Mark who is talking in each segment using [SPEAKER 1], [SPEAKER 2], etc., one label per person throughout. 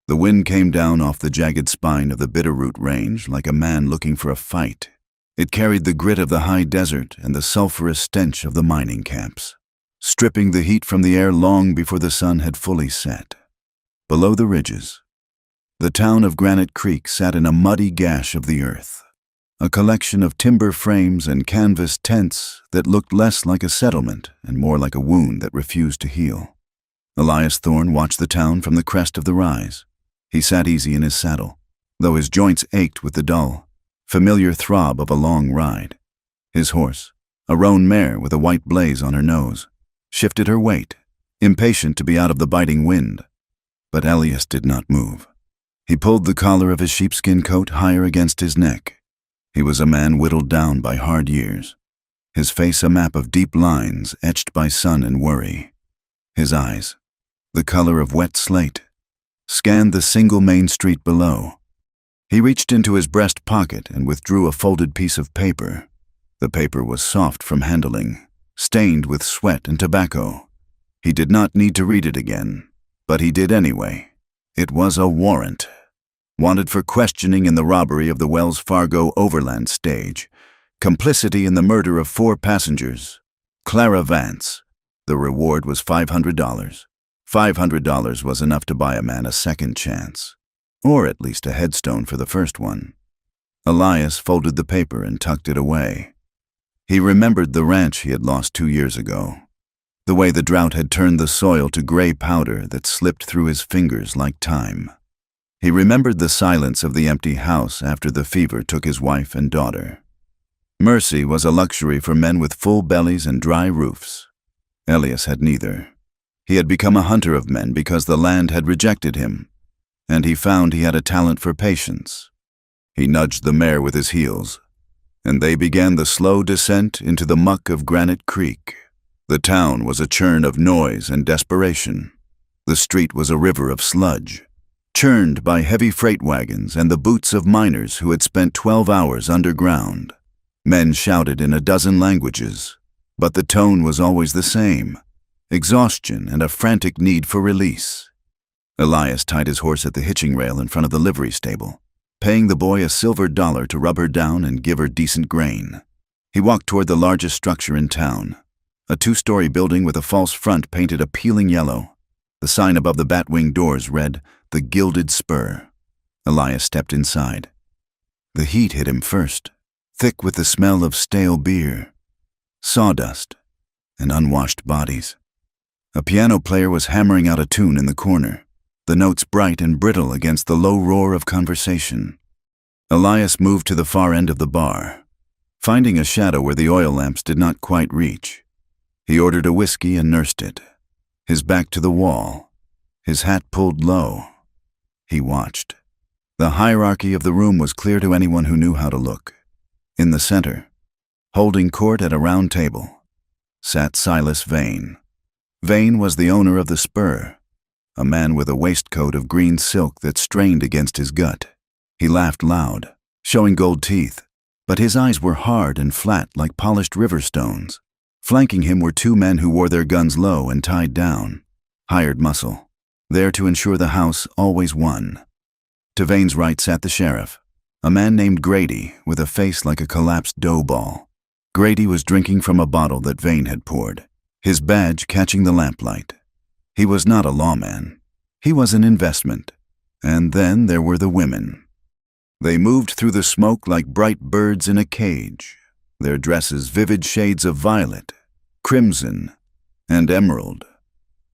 [SPEAKER 1] The wind came down off the jagged spine of the Bitterroot Range like a man looking for a fight. It carried the grit of the high desert and the sulphurous stench of the mining camps, stripping the heat from the air long before the sun had fully set. Below the ridges, the town of Granite Creek sat in a muddy gash of the earth, a collection of timber frames and canvas tents that looked less like a settlement and more like a wound that refused to heal. Elias Thorne watched the town from the crest of the rise. He sat easy in his saddle, though his joints ached with the dull, familiar throb of a long ride. His horse, a roan mare with a white blaze on her nose, shifted her weight, impatient to be out of the biting wind. But Elias did not move. He pulled the collar of his sheepskin coat higher against his neck. He was a man whittled down by hard years, his face a map of deep lines etched by sun and worry. His eyes, the color of wet slate, scanned the single main street below. He reached into his breast pocket and withdrew a folded piece of paper. The paper was soft from handling, stained with sweat and tobacco. He did not need to read it again, but he did anyway. It was a warrant. Wanted for questioning in the robbery of the Wells Fargo Overland stage, complicity in the murder of 4 passengers, Clara Vance. The reward was $500. $500 was enough to buy a man a second chance, or at least a headstone for the first one. Elias folded the paper and tucked it away. He remembered the ranch he had lost 2 years ago, the way the drought had turned the soil to gray powder that slipped through his fingers like time. He remembered the silence of the empty house after the fever took his wife and daughter. Mercy was a luxury for men with full bellies and dry roofs. Elias had neither. He had become a hunter of men because the land had rejected him, and he found he had a talent for patience. He nudged the mare with his heels, and they began the slow descent into the muck of Granite Creek. The town was a churn of noise and desperation. The street was a river of sludge, churned by heavy freight wagons and the boots of miners who had spent 12 hours underground. Men shouted in a dozen languages, but the tone was always the same: exhaustion and a frantic need for release. Elias tied his horse at the hitching rail in front of the livery stable, paying the boy a silver dollar to rub her down and give her decent grain. He walked toward the largest structure in town, a 2-story building with a false front painted a peeling yellow. The sign above the bat-wing doors read, "The Gilded Spur." Elias stepped inside. The heat hit him first, thick with the smell of stale beer, sawdust, and unwashed bodies. A piano player was hammering out a tune in the corner, the notes bright and brittle against the low roar of conversation. Elias moved to the far end of the bar, finding a shadow where the oil lamps did not quite reach. He ordered a whiskey and nursed it, his back to the wall, his hat pulled low. He watched. The hierarchy of the room was clear to anyone who knew how to look. In the center, holding court at a round table, sat Silas Vane. Vane was the owner of the Spur, a man with a waistcoat of green silk that strained against his gut. He laughed loud, showing gold teeth, but his eyes were hard and flat like polished river stones. Flanking him were 2 men who wore their guns low and tied down, hired muscle, there to ensure the house always won. To Vane's right sat the sheriff, a man named Grady with a face like a collapsed dough ball. Grady was drinking from a bottle that Vane had poured, his badge catching the lamplight. He was not a lawman. He was an investment. And then there were the women. They moved through the smoke like bright birds in a cage, their dresses vivid shades of violet, crimson, and emerald.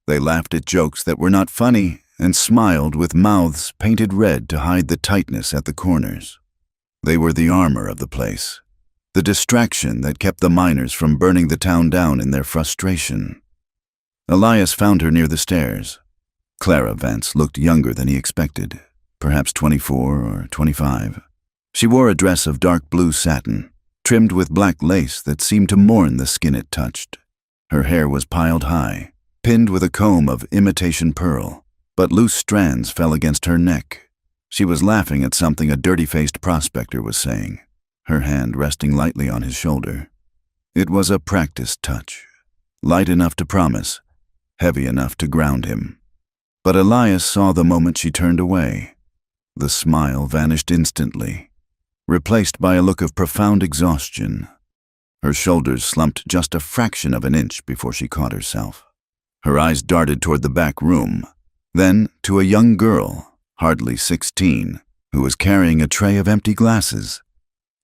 [SPEAKER 1] They laughed at jokes that were not funny and smiled with mouths painted red to hide the tightness at the corners. They were the armor of the place, the distraction that kept the miners from burning the town down in their frustration. Elias found her near the stairs. Clara Vance looked younger than he expected, perhaps 24 or 25. She wore a dress of dark blue satin, trimmed with black lace that seemed to mourn the skin it touched. Her hair was piled high, pinned with a comb of imitation pearl, but loose strands fell against her neck. She was laughing at something a dirty-faced prospector was saying, her hand resting lightly on his shoulder. It was a practiced touch, light enough to promise, heavy enough to ground him. But Elias saw the moment she turned away. The smile vanished instantly, replaced by a look of profound exhaustion. Her shoulders slumped just a fraction of an inch before she caught herself. Her eyes darted toward the back room, then to a young girl, hardly 16, who was carrying a tray of empty glasses.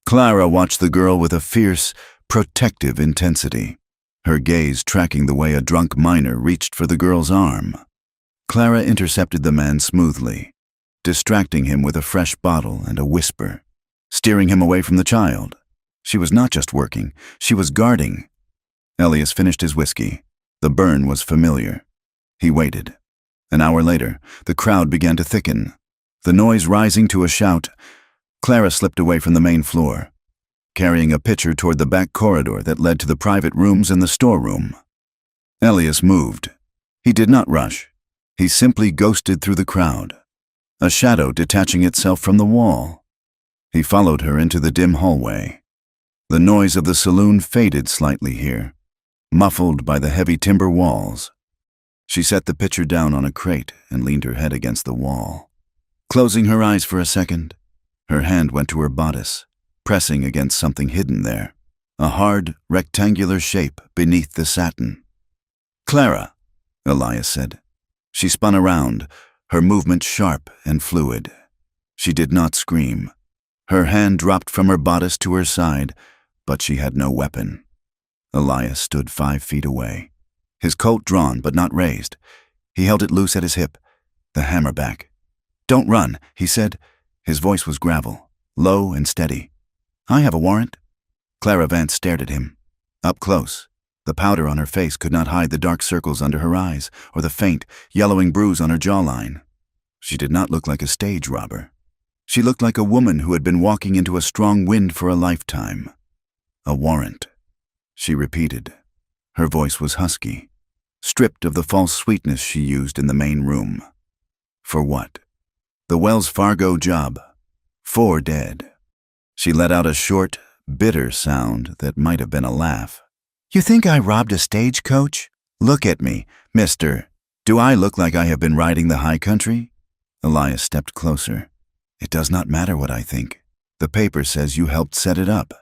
[SPEAKER 1] Clara watched the girl with a fierce, protective intensity, her gaze tracking the way a drunk miner reached for the girl's arm. Clara intercepted the man smoothly, distracting him with a fresh bottle and a whisper, steering him away from the child. She was not just working, she was guarding. Elias finished his whiskey. The burn was familiar. He waited. An hour later, the crowd began to thicken, the noise rising to a shout. Clara slipped away from the main floor, carrying a pitcher toward the back corridor that led to the private rooms and the storeroom. Elias moved. He did not rush. He simply ghosted through the crowd, a shadow detaching itself from the wall. He followed her into the dim hallway. The noise of the saloon faded slightly here, muffled by the heavy timber walls. She set the pitcher down on a crate and leaned her head against the wall. Closing her eyes for a second, her hand went to her bodice, pressing against something hidden there, a hard, rectangular shape beneath the satin. "Clara," Elias said. She spun around, her movement sharp and fluid. She did not scream. Her hand dropped from her bodice to her side, but she had no weapon. Elias stood 5 feet away, his Colt drawn but not raised. He held it loose at his hip, the hammer back. "Don't run," he said. His voice was gravel, low and steady. "I have a warrant." Clara Vance stared at him. Up close, the powder on her face could not hide the dark circles under her eyes or the faint, yellowing bruise on her jawline. She did not look like a stage robber. She looked like a woman who had been walking into a strong wind for a lifetime. "A warrant," she repeated. Her voice was husky, stripped of the false sweetness she used in the main room. "For what?" "The Wells Fargo job. 4 dead." She let out a short, bitter sound that might have been a laugh. "You think I robbed a stagecoach? Look at me, mister. Do I look like I have been riding the high country?" Elias stepped closer. "It does not matter what I think. The paper says you helped set it up.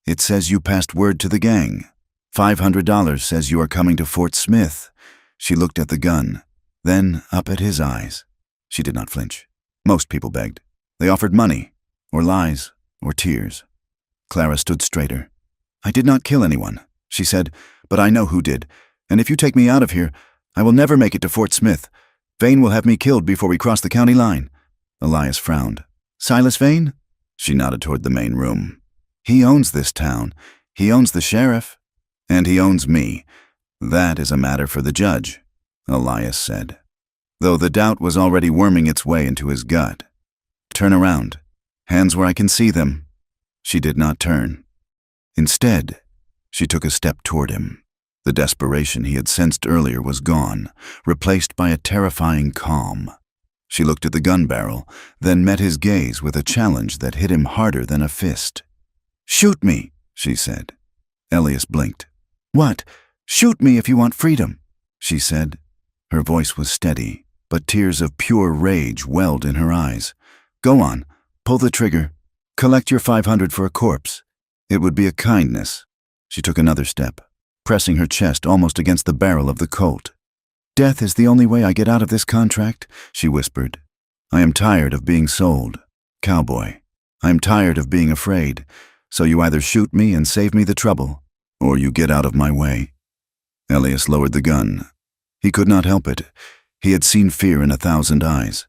[SPEAKER 1] It says you passed word to the gang. $500 says you are coming to Fort Smith." She looked at the gun, then up at his eyes. She did not flinch. Most people begged. They offered money, or lies, or tears. Clara stood straighter. "I did not kill anyone," she said, "but I know who did, and if you take me out of here, I will never make it to Fort Smith. Vane will have me killed before we cross the county line." Elias frowned. "Silas Vane?" She nodded toward the main room. "He owns this town. He owns the sheriff. And he owns me. That is a matter for the judge," Elias said, though the doubt was already worming its way into his gut. "Turn around. Hands where I can see them." She did not turn. Instead, she took a step toward him. The desperation he had sensed earlier was gone, replaced by a terrifying calm. She looked at the gun barrel, then met his gaze with a challenge that hit him harder than a fist. "Shoot me," she said. Elias blinked. "What? Shoot me if you want freedom," she said. Her voice was steady, but tears of pure rage welled in her eyes. "Go on, pull the trigger. Collect your 500 for a corpse. It would be a kindness." She took another step, pressing her chest almost against the barrel of the Colt. "Death is the only way I get out of this contract," she whispered. "I am tired of being sold. Cowboy. I am tired of being afraid, so you either shoot me and save me the trouble, or you get out of my way." Elias lowered the gun. He could not help it. He had seen fear in 1,000 eyes.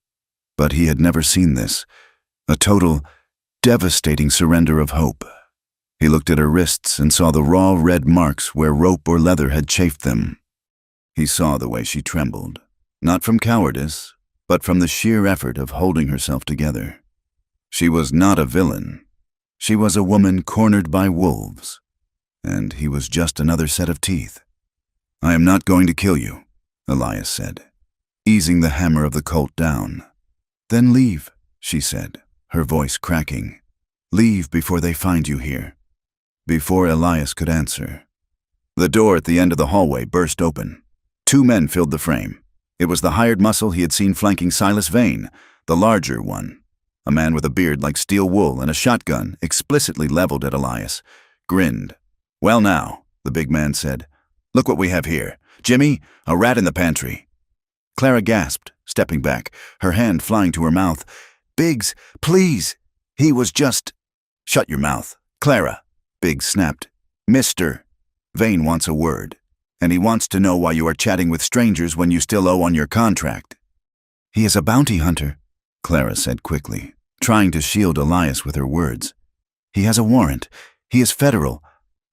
[SPEAKER 1] But he had never seen this, a total, devastating surrender of hope. He looked at her wrists and saw the raw red marks where rope or leather had chafed them. He saw the way she trembled, not from cowardice, but from the sheer effort of holding herself together. She was not a villain. She was a woman cornered by wolves, and he was just another set of teeth. "I am not going to kill you," Elias said, easing the hammer of the Colt down. "Then leave," she said, her voice cracking. "Leave before they find you here." Before Elias could answer, the door at the end of the hallway burst open. 2 men filled the frame. It was the hired muscle he had seen flanking Silas Vane, the larger one. A man with a beard like steel wool and a shotgun explicitly leveled at Elias, grinned. "Well now," the big man said. "Look what we have here. Jimmy, a rat in the pantry." Clara gasped, stepping back, her hand flying to her mouth. "Biggs, please! He was just—" "Shut your mouth, Clara," Biggs snapped. "Mr. Vane wants a word, and he wants to know why you are chatting with strangers when you still owe on your contract." "He is a bounty hunter," Clara said quickly, trying to shield Elias with her words. "He has a warrant. He is federal."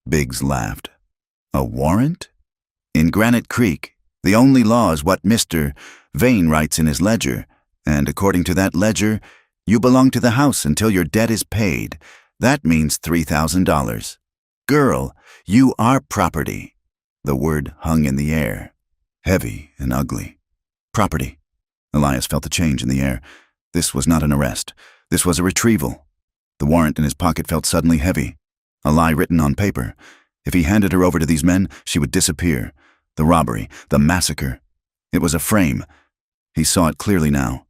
[SPEAKER 1] Biggs laughed. "A warrant? In Granite Creek, the only law is what Mr. Vane writes in his ledger, and according to that ledger, you belong to the house until your debt is paid. That means $3,000. Girl, you are property." The word hung in the air, heavy and ugly. Property. Elias felt a change in the air. This was not an arrest. This was a retrieval. The warrant in his pocket felt suddenly heavy. A lie written on paper. If he handed her over to these men, she would disappear. The robbery, the massacre. It was a frame. He saw it clearly now.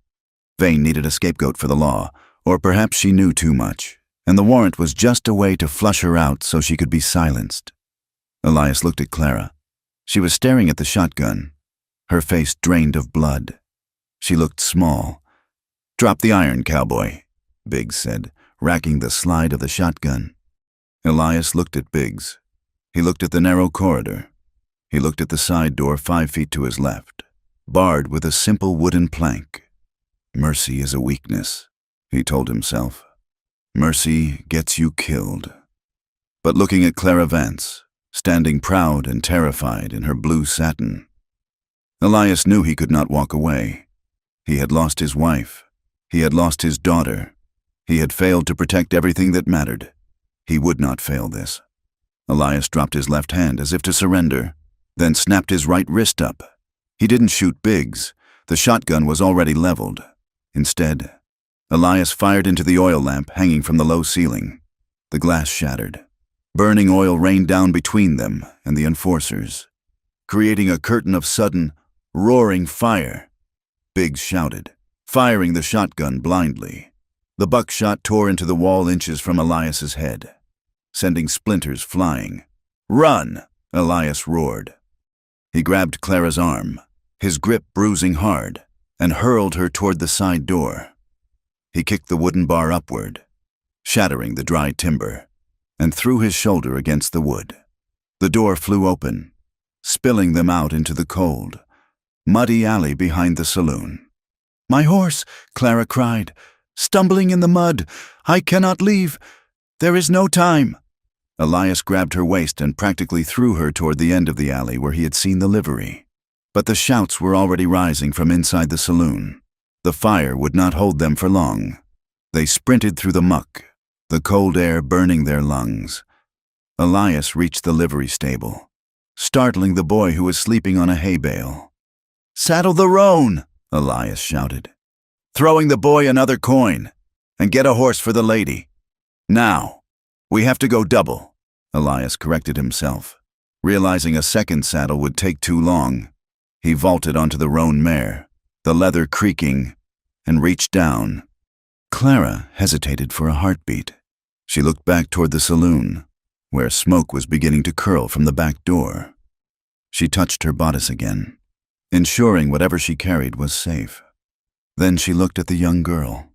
[SPEAKER 1] Vane needed a scapegoat for the law, or perhaps she knew too much, and the warrant was just a way to flush her out so she could be silenced. Elias looked at Clara. She was staring at the shotgun, her face drained of blood. She looked small. "Drop the iron, Cowboy," Biggs said, racking the slide of the shotgun. Elias looked at Biggs. He looked at the narrow corridor. He looked at the side door 5 feet to his left, barred with a simple wooden plank. Mercy is a weakness, he told himself. Mercy gets you killed. But looking at Clara Vance, standing proud and terrified in her blue satin, Elias knew he could not walk away. He had lost his wife. He had lost his daughter. He had failed to protect everything that mattered. He would not fail this. Elias dropped his left hand as if to surrender, then snapped his right wrist up. He didn't shoot Biggs. The shotgun was already leveled. Instead, Elias fired into the oil lamp hanging from the low ceiling. The glass shattered. Burning oil rained down between them and the enforcers, creating a curtain of sudden, roaring fire. Biggs shouted, firing the shotgun blindly. The buckshot tore into the wall inches from Elias's head, sending splinters flying. "Run!" Elias roared. He grabbed Clara's arm, his grip bruising hard, and hurled her toward the side door. He kicked the wooden bar upward, shattering the dry timber, and threw his shoulder against the wood. The door flew open, spilling them out into the cold, muddy alley behind the saloon. "My horse!" Clara cried, "stumbling in the mud. I cannot leave. There is no time." Elias grabbed her waist and practically threw her toward the end of the alley where he had seen the livery. But the shouts were already rising from inside the saloon. The fire would not hold them for long. They sprinted through the muck, the cold air burning their lungs. Elias reached the livery stable, startling the boy who was sleeping on a hay bale. "Saddle the roan!" Elias shouted, throwing the boy another coin. "And get a horse for the lady. Now, we have to go double," Elias corrected himself. Realizing a second saddle would take too long, he vaulted onto the roan mare, the leather creaking, and reached down. Clara hesitated for a heartbeat. She looked back toward the saloon, where smoke was beginning to curl from the back door. She touched her bodice again, ensuring whatever she carried was safe. Then she looked at the young girl,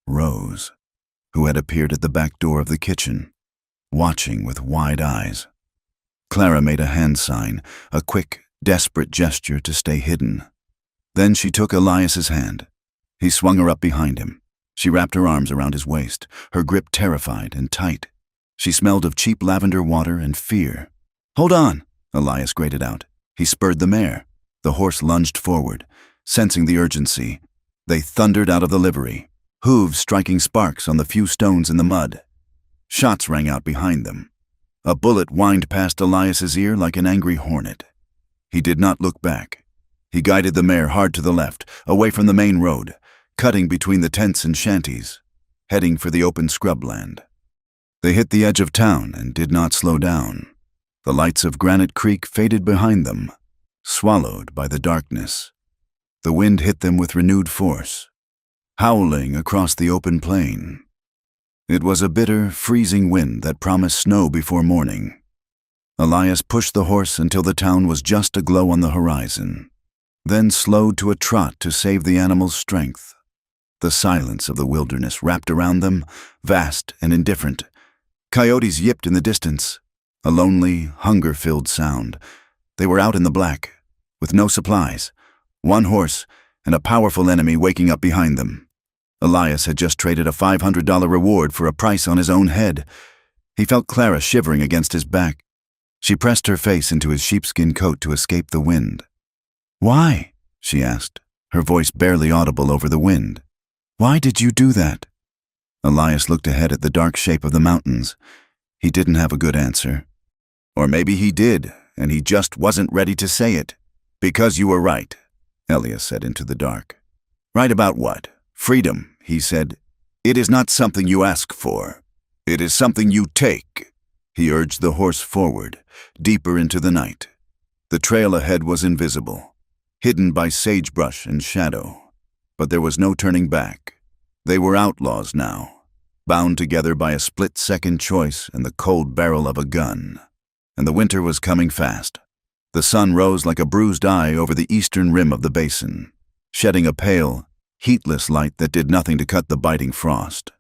[SPEAKER 1] Rose, who had appeared at the back door of the kitchen, watching with wide eyes. Clara made a hand sign, a quick, desperate gesture to stay hidden. Then she took Elias's hand. He swung her up behind him. She wrapped her arms around his waist, her grip terrified and tight. She smelled of cheap lavender water and fear. "Hold on," Elias grated out. He spurred the mare. The horse lunged forward, sensing the urgency. They thundered out of the livery, hooves striking sparks on the few stones in the mud. Shots rang out behind them. A bullet whined past Elias's ear like an angry hornet. He did not look back. He guided the mare hard to the left, away from the main road, cutting between the tents and shanties, heading for the open scrubland. They hit the edge of town and did not slow down. The lights of Granite Creek faded behind them, swallowed by the darkness. The wind hit them with renewed force, howling across the open plain. It was a bitter, freezing wind that promised snow before morning. Elias pushed the horse until the town was just aglow on the horizon, then slowed to a trot to save the animal's strength. The silence of the wilderness wrapped around them, vast and indifferent. Coyotes yipped in the distance, a lonely, hunger-filled sound. They were out in the black, with no supplies, one horse, and a powerful enemy waking up behind them. Elias had just traded a $500 reward for a price on his own head. He felt Clara shivering against his back. She pressed her face into his sheepskin coat to escape the wind. "Why?" she asked, her voice barely audible over the wind. "Why did you do that?" Elias looked ahead at the dark shape of the mountains. He didn't have a good answer. Or maybe he did, and he just wasn't ready to say it. "Because you were right," Elias said into the dark. "Right about what? Freedom," he said. "It is not something you ask for. It is something you take." He urged the horse forward, deeper into the night. The trail ahead was invisible, hidden by sagebrush and shadow. But there was no turning back. They were outlaws now, bound together by a split-second choice and the cold barrel of a gun. And the winter was coming fast. The sun rose like a bruised eye over the eastern rim of the basin, shedding a pale, heatless light that did nothing to cut the biting frost.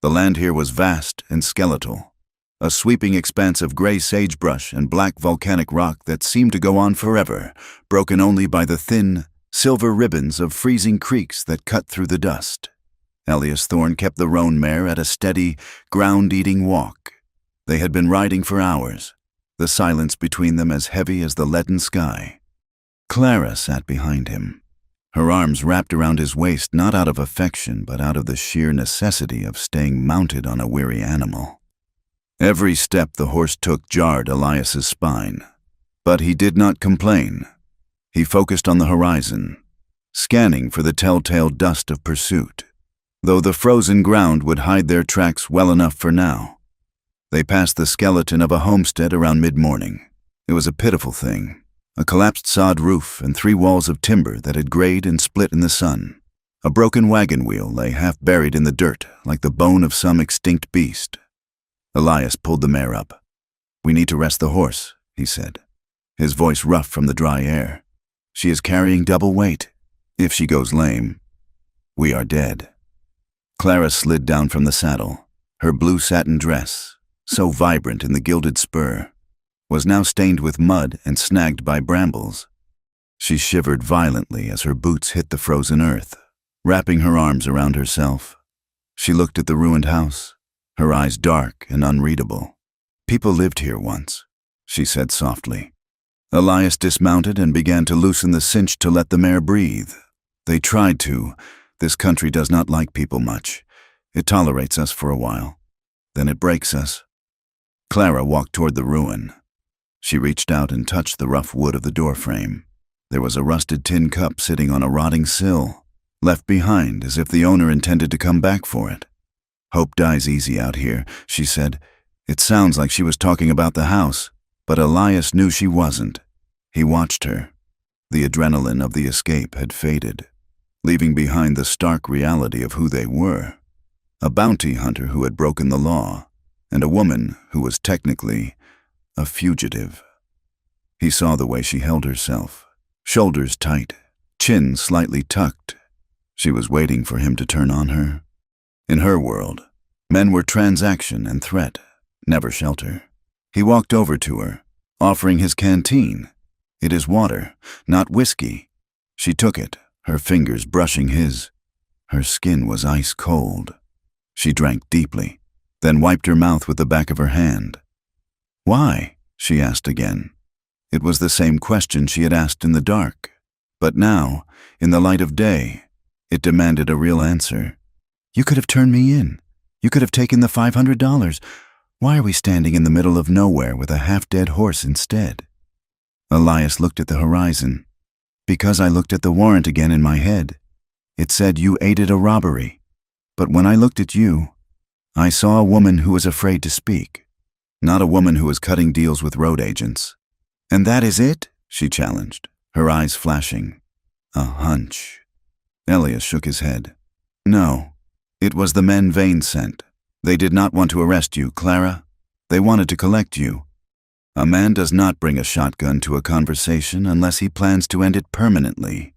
[SPEAKER 1] The land here was vast and skeletal, a sweeping expanse of gray sagebrush and black volcanic rock that seemed to go on forever, broken only by the thin, silver ribbons of freezing creeks that cut through the dust. Elias Thorne kept the roan mare at a steady, ground-eating walk. They had been riding for hours, the silence between them as heavy as the leaden sky. Clara sat behind him, her arms wrapped around his waist not out of affection but out of the sheer necessity of staying mounted on a weary animal. Every step the horse took jarred Elias's spine, but he did not complain. He focused on the horizon, scanning for the telltale dust of pursuit, though the frozen ground would hide their tracks well enough for now. They passed the skeleton of a homestead around mid-morning. It was a pitiful thing, a collapsed sod roof and 3 walls of timber that had grayed and split in the sun. A broken wagon wheel lay half buried in the dirt like the bone of some extinct beast. Elias pulled the mare up. "We need to rest the horse," he said, his voice rough from the dry air. "She is carrying double weight. If she goes lame, we are dead." Clara slid down from the saddle. Her blue satin dress, so vibrant in the gilded spur, was now stained with mud and snagged by brambles. She shivered violently as her boots hit the frozen earth, wrapping her arms around herself. She looked at the ruined house, her eyes dark and unreadable. "People lived here once," she said softly. Elias dismounted and began to loosen the cinch to let the mare breathe. "They tried to. This country does not like people much. It tolerates us for a while. Then it breaks us." Clara walked toward the ruin. She reached out and touched the rough wood of the doorframe. There was a rusted tin cup sitting on a rotting sill, left behind as if the owner intended to come back for it. "Hope dies easy out here," she said. It sounds like she was talking about the house, but Elias knew she wasn't. He watched her. The adrenaline of the escape had faded, leaving behind the stark reality of who they were. A bounty hunter who had broken the law, and a woman who was technically a fugitive. He saw the way she held herself, shoulders tight, chin slightly tucked. She was waiting for him to turn on her. In her world, men were transaction and threat, never shelter. He walked over to her, offering his canteen. "It is water, not whiskey." She took it, her fingers brushing his. Her skin was ice cold. She drank deeply, then wiped her mouth with the back of her hand. "Why?" she asked again. It was the same question she had asked in the dark, but now, in the light of day, it demanded a real answer. "You could have turned me in. You could have taken the $500. Why are we standing in the middle of nowhere with a half-dead horse instead?" Elias looked at the horizon. "Because I looked at the warrant again in my head. It said you aided a robbery. But when I looked at you, I saw a woman who was afraid to speak, not a woman who was cutting deals with road agents." "And that is it?" she challenged, her eyes flashing. A hunch. Elias shook his head. No, it was the men Vane sent. They did not want to arrest you, Clara. They wanted to collect you. A man does not bring a shotgun to a conversation unless he plans to end it permanently.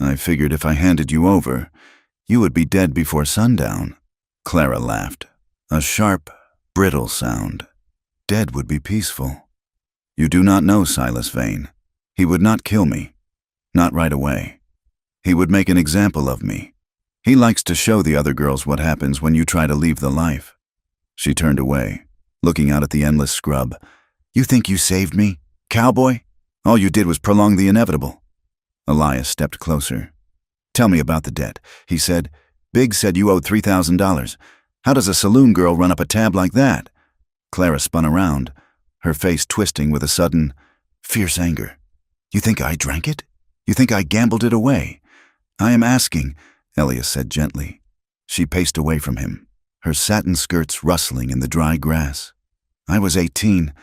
[SPEAKER 1] I figured if I handed you over, you would be dead before sundown. Clara laughed. A sharp, brittle sound. Dead would be peaceful. You do not know Silas Vane. He would not kill me. Not right away. He would make an example of me. He likes to show the other girls what happens when you try to leave the life. She turned away, looking out at the endless scrub. You think you saved me, Cowboy? All you did was prolong the inevitable. Elias stepped closer. Tell me about the debt, he said. Biggs said you owed $3,000. How does a saloon girl run up a tab like that? Clara spun around, her face twisting with a sudden, fierce anger. You think I drank it? You think I gambled it away? I am asking, Elias said gently. She paced away from him, her satin skirts rustling in the dry grass. I was 18.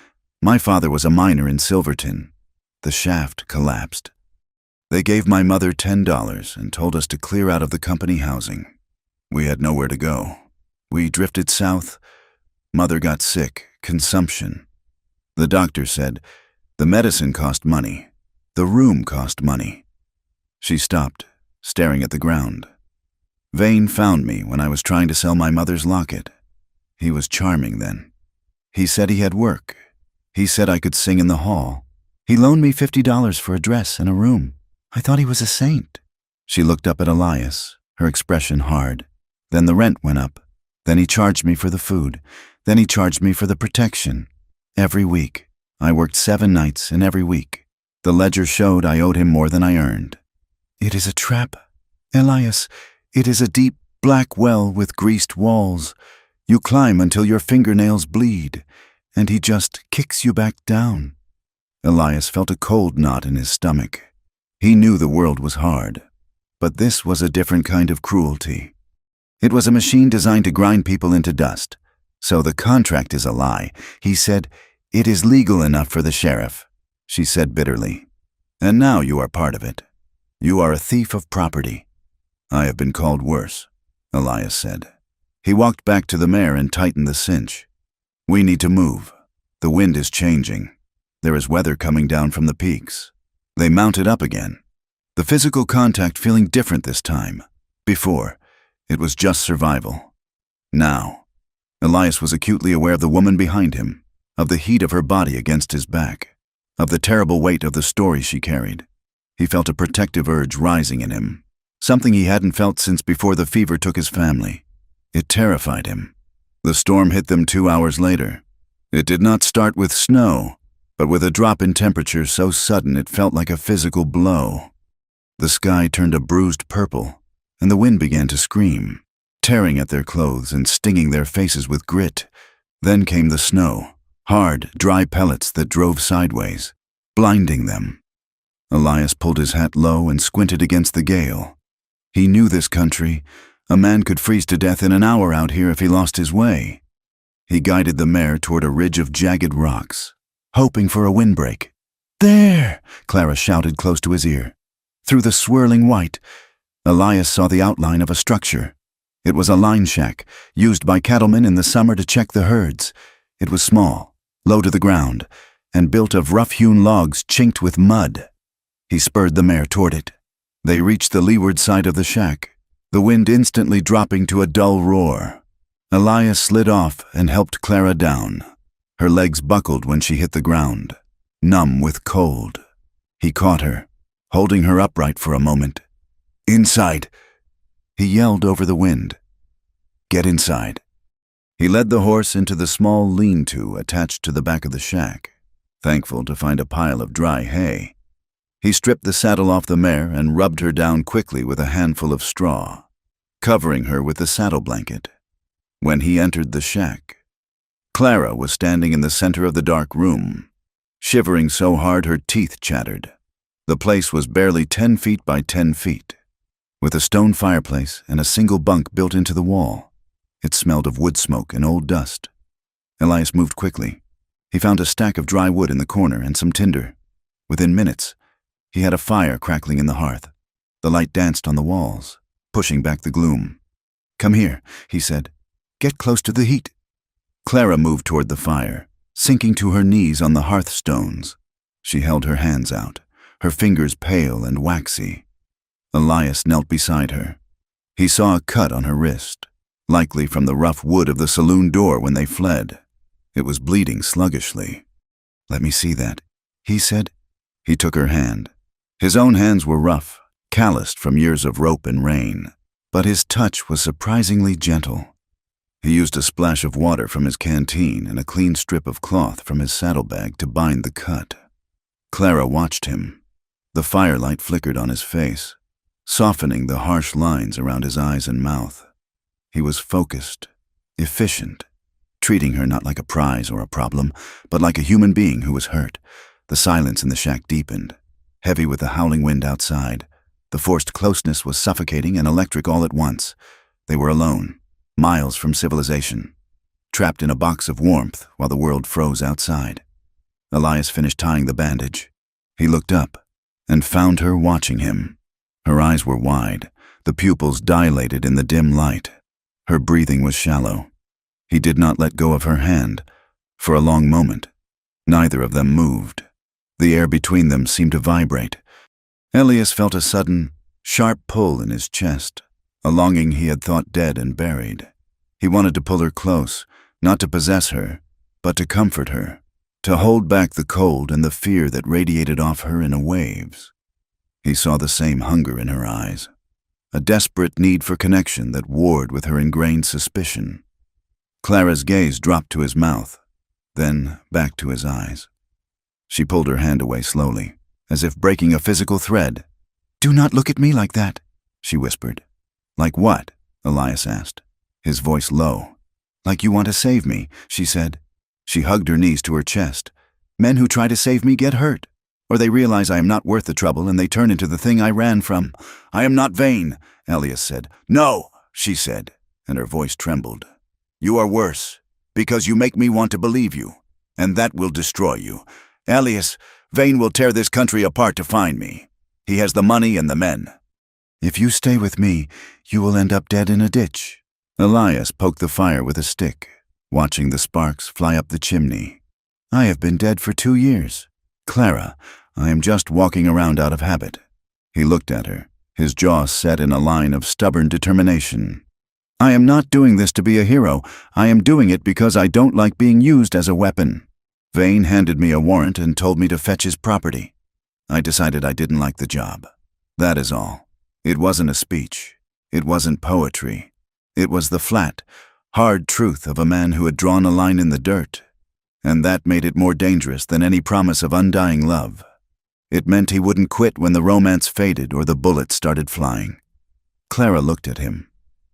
[SPEAKER 1] My father was a miner in Silverton. The shaft collapsed. They gave my mother $10 and told us to clear out of the company housing. We had nowhere to go. We drifted south. Mother got sick, consumption. The doctor said, the medicine cost money. The room cost money. She stopped, staring at the ground. Vane found me when I was trying to sell my mother's locket. He was charming then. He said he had work. He said I could sing in the hall. He loaned me $50 for a dress and a room. I thought he was a saint. She looked up at Elias, her expression hard. Then the rent went up. Then he charged me for the food. Then he charged me for the protection. Every week. I worked 7 nights and every week. The ledger showed I owed him more than I earned. It is a trap. Elias, it is a deep, black well with greased walls. You climb until your fingernails bleed, and he just kicks you back down. Elias felt a cold knot in his stomach. He knew the world was hard, but this was a different kind of cruelty. It was a machine designed to grind people into dust. So the contract is a lie. He said, it is legal enough for the sheriff, she said bitterly. And now you are part of it. You are a thief of property. I have been called worse, Elias said. He walked back to the mare and tightened the cinch. We need to move. The wind is changing. There is weather coming down from the peaks. They mounted up again. The physical contact feeling different this time. Before, it was just survival. Now, Elias was acutely aware of the woman behind him, of the heat of her body against his back, of the terrible weight of the story she carried. He felt a protective urge rising in him, something he hadn't felt since before the fever took his family. It terrified him. The storm hit them 2 hours later. It did not start with snow, but with a drop in temperature so sudden it felt like a physical blow. The sky turned a bruised purple, and the wind began to scream, tearing at their clothes and stinging their faces with grit. Then came the snow, hard, dry pellets that drove sideways, blinding them. Elias pulled his hat low and squinted against the gale. He knew this country. A man could freeze to death in an hour out here if he lost his way. He guided the mare toward a ridge of jagged rocks, hoping for a windbreak. There! Clara shouted close to his ear. Through the swirling white, Elias saw the outline of a structure. It was a line shack, used by cattlemen in the summer to check the herds. It was small, low to the ground, and built of rough-hewn logs chinked with mud. He spurred the mare toward it. They reached the leeward side of the shack, the wind instantly dropping to a dull roar. Elias slid off and helped Clara down. Her legs buckled when she hit the ground, numb with cold. He caught her, holding her upright for a moment. Inside! He yelled over the wind. Get inside. He led the horse into the small lean-to attached to the back of the shack, thankful to find a pile of dry hay. He stripped the saddle off the mare and rubbed her down quickly with a handful of straw, covering her with the saddle blanket. When he entered the shack, Clara was standing in the center of the dark room, shivering so hard her teeth chattered. The place was barely 10 feet by 10 feet, with a stone fireplace and a single bunk built into the wall. It smelled of wood smoke and old dust. Elias moved quickly. He found a stack of dry wood in the corner and some tinder. Within minutes, he had a fire crackling in the hearth. The light danced on the walls, pushing back the gloom. "Come here," he said. "Get close to the heat." Clara moved toward the fire, sinking to her knees on the hearthstones. She held her hands out, her fingers pale and waxy. Elias knelt beside her. He saw a cut on her wrist, likely from the rough wood of the saloon door when they fled. It was bleeding sluggishly. "Let me see that," he said. He took her hand. His own hands were rough, calloused from years of rope and rain, but his touch was surprisingly gentle. He used a splash of water from his canteen and a clean strip of cloth from his saddlebag to bind the cut. Clara watched him. The firelight flickered on his face, softening the harsh lines around his eyes and mouth. He was focused, efficient, treating her not like a prize or a problem, but like a human being who was hurt. The silence in the shack deepened, heavy with the howling wind outside. The forced closeness was suffocating and electric all at once. They were alone, miles from civilization, trapped in a box of warmth while the world froze outside. Elias finished tying the bandage. He looked up and found her watching him. Her eyes were wide, the pupils dilated in the dim light. Her breathing was shallow. He did not let go of her hand. For a long moment, neither of them moved. The air between them seemed to vibrate. Elias felt a sudden, sharp pull in his chest, a longing he had thought dead and buried. He wanted to pull her close, not to possess her, but to comfort her, to hold back the cold and the fear that radiated off her in waves. He saw the same hunger in her eyes, a desperate need for connection that warred with her ingrained suspicion. Clara's gaze dropped to his mouth, then back to his eyes. She pulled her hand away slowly, as if breaking a physical thread. "Do not look at me like that," she whispered. "Like what?" Elias asked, his voice low. "Like you want to save me," she said. She hugged her knees to her chest. "Men who try to save me get hurt, or they realize I am not worth the trouble and they turn into the thing I ran from." "I am not vain," Elias said. "No," she said, and her voice trembled. "You are worse, because you make me want to believe you, and that will destroy you. Elias, Vane will tear this country apart to find me. He has the money and the men." "If you stay with me, you will end up dead in a ditch." Elias poked the fire with a stick, watching the sparks fly up the chimney. "I have been dead for 2 years. Clara, I am just walking around out of habit." He looked at her, his jaw set in a line of stubborn determination. "I am not doing this to be a hero. I am doing it because I don't like being used as a weapon. Vane handed me a warrant and told me to fetch his property. I decided I didn't like the job. That is all. It wasn't a speech. It wasn't poetry. It was the flat, hard truth of a man who had drawn a line in the dirt. And that made it more dangerous than any promise of undying love. It meant he wouldn't quit when the romance faded or the bullets started flying." Clara looked at him,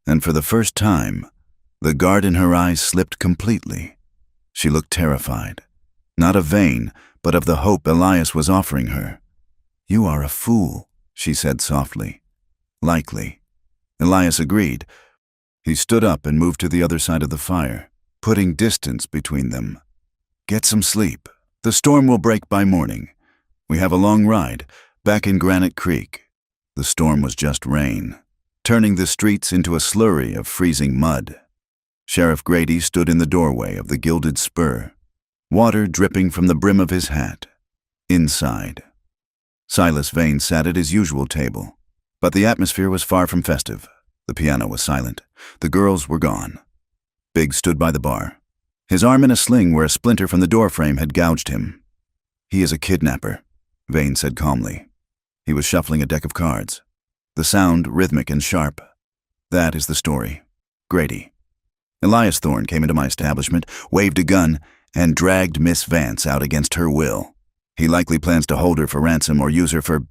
[SPEAKER 1] and for the first time, the guard in her eyes slipped completely. She looked terrified, not of Vane, but of the hope Elias was offering her. "You are a fool," she said softly. "Likely." Elias agreed. He stood up and moved to the other side of the fire, putting distance between them. "Get some sleep. The storm will break by morning. We have a long ride, back in Granite Creek." The storm was just rain, turning the streets into a slurry of freezing mud. Sheriff Grady stood in the doorway of the Gilded Spur, water dripping from the brim of his hat. Inside, Silas Vane sat at his usual table, but the atmosphere was far from festive. The piano was silent. The girls were gone. Biggs stood by the bar, his arm in a sling where a splinter from the doorframe had gouged him. "He is a kidnapper," Vane said calmly. He was shuffling a deck of cards, the sound rhythmic and sharp. "That is the story. Grady. Elias Thorne came into my establishment, waved a gun, and dragged Miss Vance out against her will. He likely plans to hold her for ransom or use her for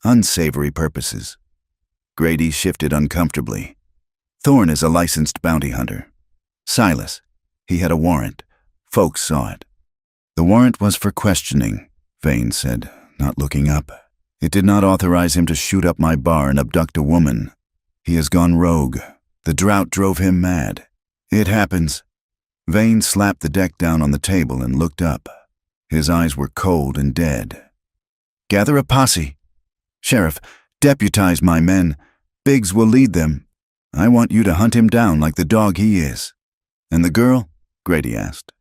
[SPEAKER 1] unsavory purposes." Grady shifted uncomfortably. "Thorne is a licensed bounty hunter. Silas, he had a warrant. Folks saw it." "The warrant was for questioning," Vane said, not looking up. "It did not authorize him to shoot up my bar and abduct a woman. He has gone rogue. The drought drove him mad. It happens." Vane slapped the deck down on the table and looked up. His eyes were cold and dead. "Gather a posse. Sheriff, Deputize my men. Biggs will lead them. I want you to hunt him down like the dog he is." "And the girl?" Grady asked.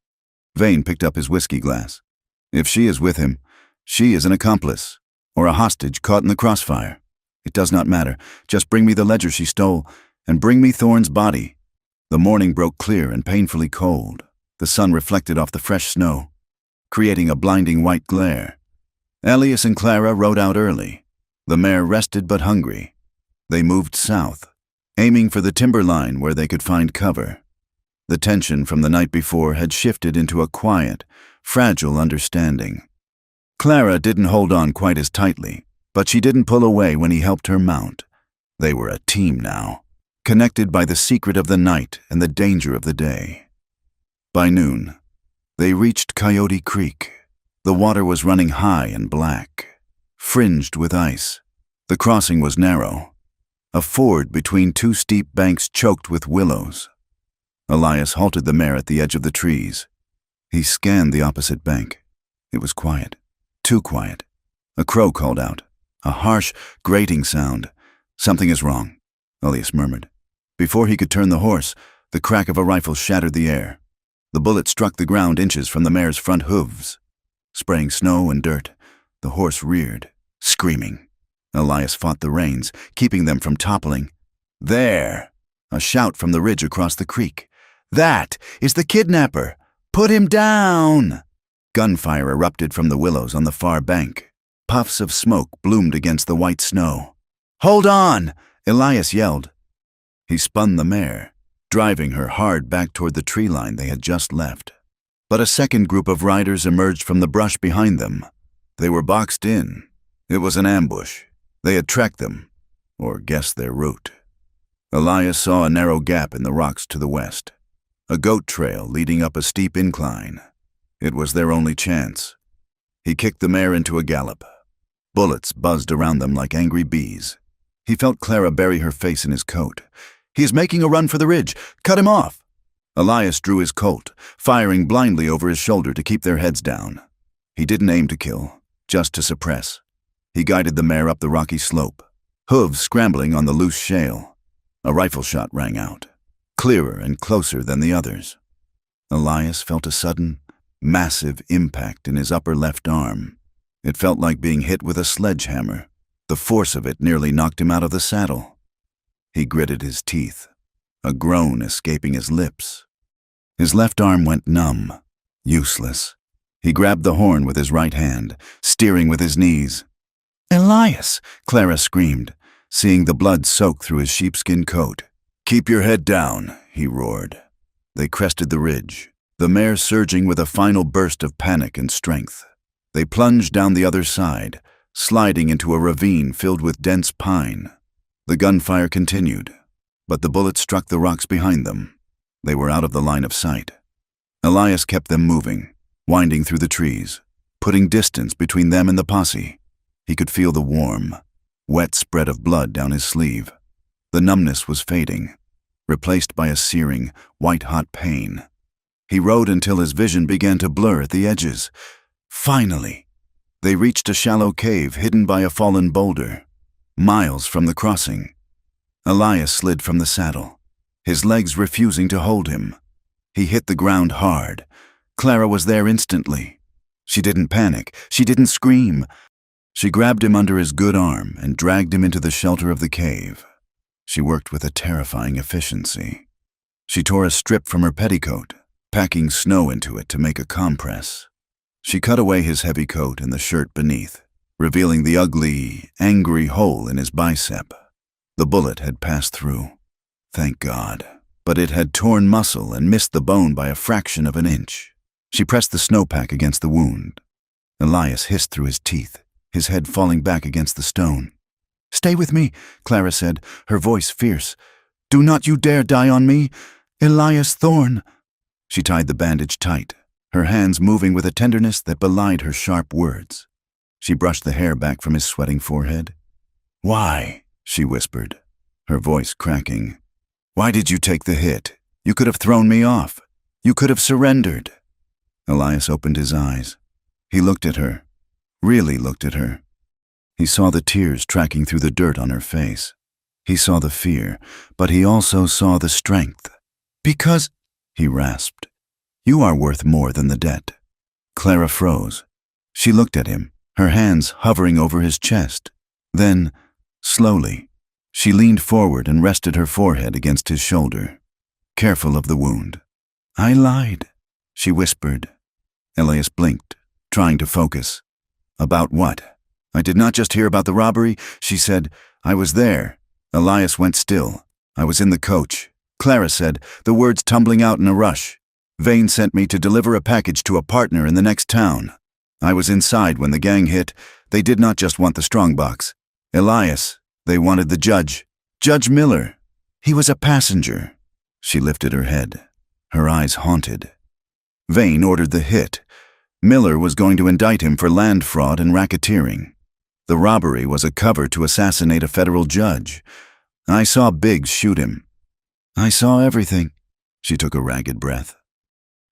[SPEAKER 1] Vane picked up his whiskey glass. "If she is with him, she is an accomplice, or a hostage caught in the crossfire. It does not matter. Just bring me the ledger she stole, and bring me Thorne's body." The morning broke clear and painfully cold. The sun reflected off the fresh snow, creating a blinding white glare. Elias and Clara rode out early. The mare rested but hungry. They moved south, aiming for the timber line where they could find cover. The tension from the night before had shifted into a quiet, fragile understanding. Clara didn't hold on quite as tightly, but she didn't pull away when he helped her mount. They were a team now, connected by the secret of the night and the danger of the day. By noon, they reached Coyote Creek. The water was running high and black, fringed with ice. The crossing was narrow, a ford between two steep banks choked with willows. Elias halted the mare at the edge of the trees. He scanned the opposite bank. It was quiet, too quiet. A crow called out, a harsh, grating sound. "Something is wrong," Elias murmured. Before he could turn the horse, the crack of a rifle shattered the air. The bullet struck the ground inches from the mare's front hooves. Spraying snow and dirt, the horse reared, screaming. Elias fought the reins, keeping them from toppling. "There!" A shout from the ridge across the creek. "That is the kidnapper! Put him down!" Gunfire erupted from the willows on the far bank. Puffs of smoke bloomed against the white snow. "Hold on!" Elias yelled. He spun the mare, driving her hard back toward the tree line they had just left. But a second group of riders emerged from the brush behind them. They were boxed in. It was an ambush. They had tracked them, or guessed their route. Elias saw a narrow gap in the rocks to the west, a goat trail leading up a steep incline. It was their only chance. He kicked the mare into a gallop. Bullets buzzed around them like angry bees. He felt Clara bury her face in his coat. "He is making a run for the ridge. Cut him off!" Elias drew his Colt, firing blindly over his shoulder to keep their heads down. He didn't aim to kill, just to suppress. He guided the mare up the rocky slope, hooves scrambling on the loose shale. A rifle shot rang out, clearer and closer than the others. Elias felt a sudden, massive impact in his upper left arm. It felt like being hit with a sledgehammer. The force of it nearly knocked him out of the saddle. He gritted his teeth, a groan escaping his lips. His left arm went numb, useless. He grabbed the horn with his right hand, steering with his knees. "Elias!" Clara screamed, seeing the blood soak through his sheepskin coat. "Keep your head down," he roared. They crested the ridge, the mare surging with a final burst of panic and strength. They plunged down the other side, sliding into a ravine filled with dense pine. The gunfire continued, but the bullets struck the rocks behind them. They were out of the line of sight. Elias kept them moving, winding through the trees, putting distance between them and the posse. He could feel the warm, wet spread of blood down his sleeve. The numbness was fading, replaced by a searing, white-hot pain. He rode until his vision began to blur at the edges. Finally, they reached a shallow cave hidden by a fallen boulder, miles from the crossing. Elias slid from the saddle, his legs refusing to hold him. He hit the ground hard. Clara was there instantly. She didn't panic. She didn't scream. She grabbed him under his good arm and dragged him into the shelter of the cave. She worked with a terrifying efficiency. She tore a strip from her petticoat, packing snow into it to make a compress. She cut away his heavy coat and the shirt beneath, revealing the ugly, angry hole in his bicep. The bullet had passed through. Thank God. But it had torn muscle and missed the bone by a fraction of an inch. She pressed the snowpack against the wound. Elias hissed through his teeth, his head falling back against the stone. "Stay with me," Clara said, her voice fierce. "Do not you dare die on me, Elias Thorne." She tied the bandage tight, her hands moving with a tenderness that belied her sharp words. She brushed the hair back from his sweating forehead. "Why?" she whispered, her voice cracking. "Why did you take the hit? You could have thrown me off. You could have surrendered." Elias opened his eyes. He looked at her, really looked at her. He saw the tears tracking through the dirt on her face. He saw the fear, but he also saw the strength. "Because," he rasped, "you are worth more than the debt." Clara froze. She looked at him, her hands hovering over his chest. Then, slowly, she leaned forward and rested her forehead against his shoulder, careful of the wound. "I lied," she whispered. Elias blinked, trying to focus. "About what?" "I did not just hear about the robbery," she said. "I was there." Elias went still. "I was in the coach," Clara said, the words tumbling out in a rush. "Vane sent me to deliver a package to a partner in the next town. I was inside when the gang hit. They did not just want the strongbox. Elias, they wanted the judge. Judge Miller. He was a passenger." She lifted her head, her eyes haunted. Vane ordered the hit. Miller was going to indict him for land fraud and racketeering. The robbery was a cover to assassinate a federal judge. I saw Biggs shoot him. "I saw everything." She took a ragged breath.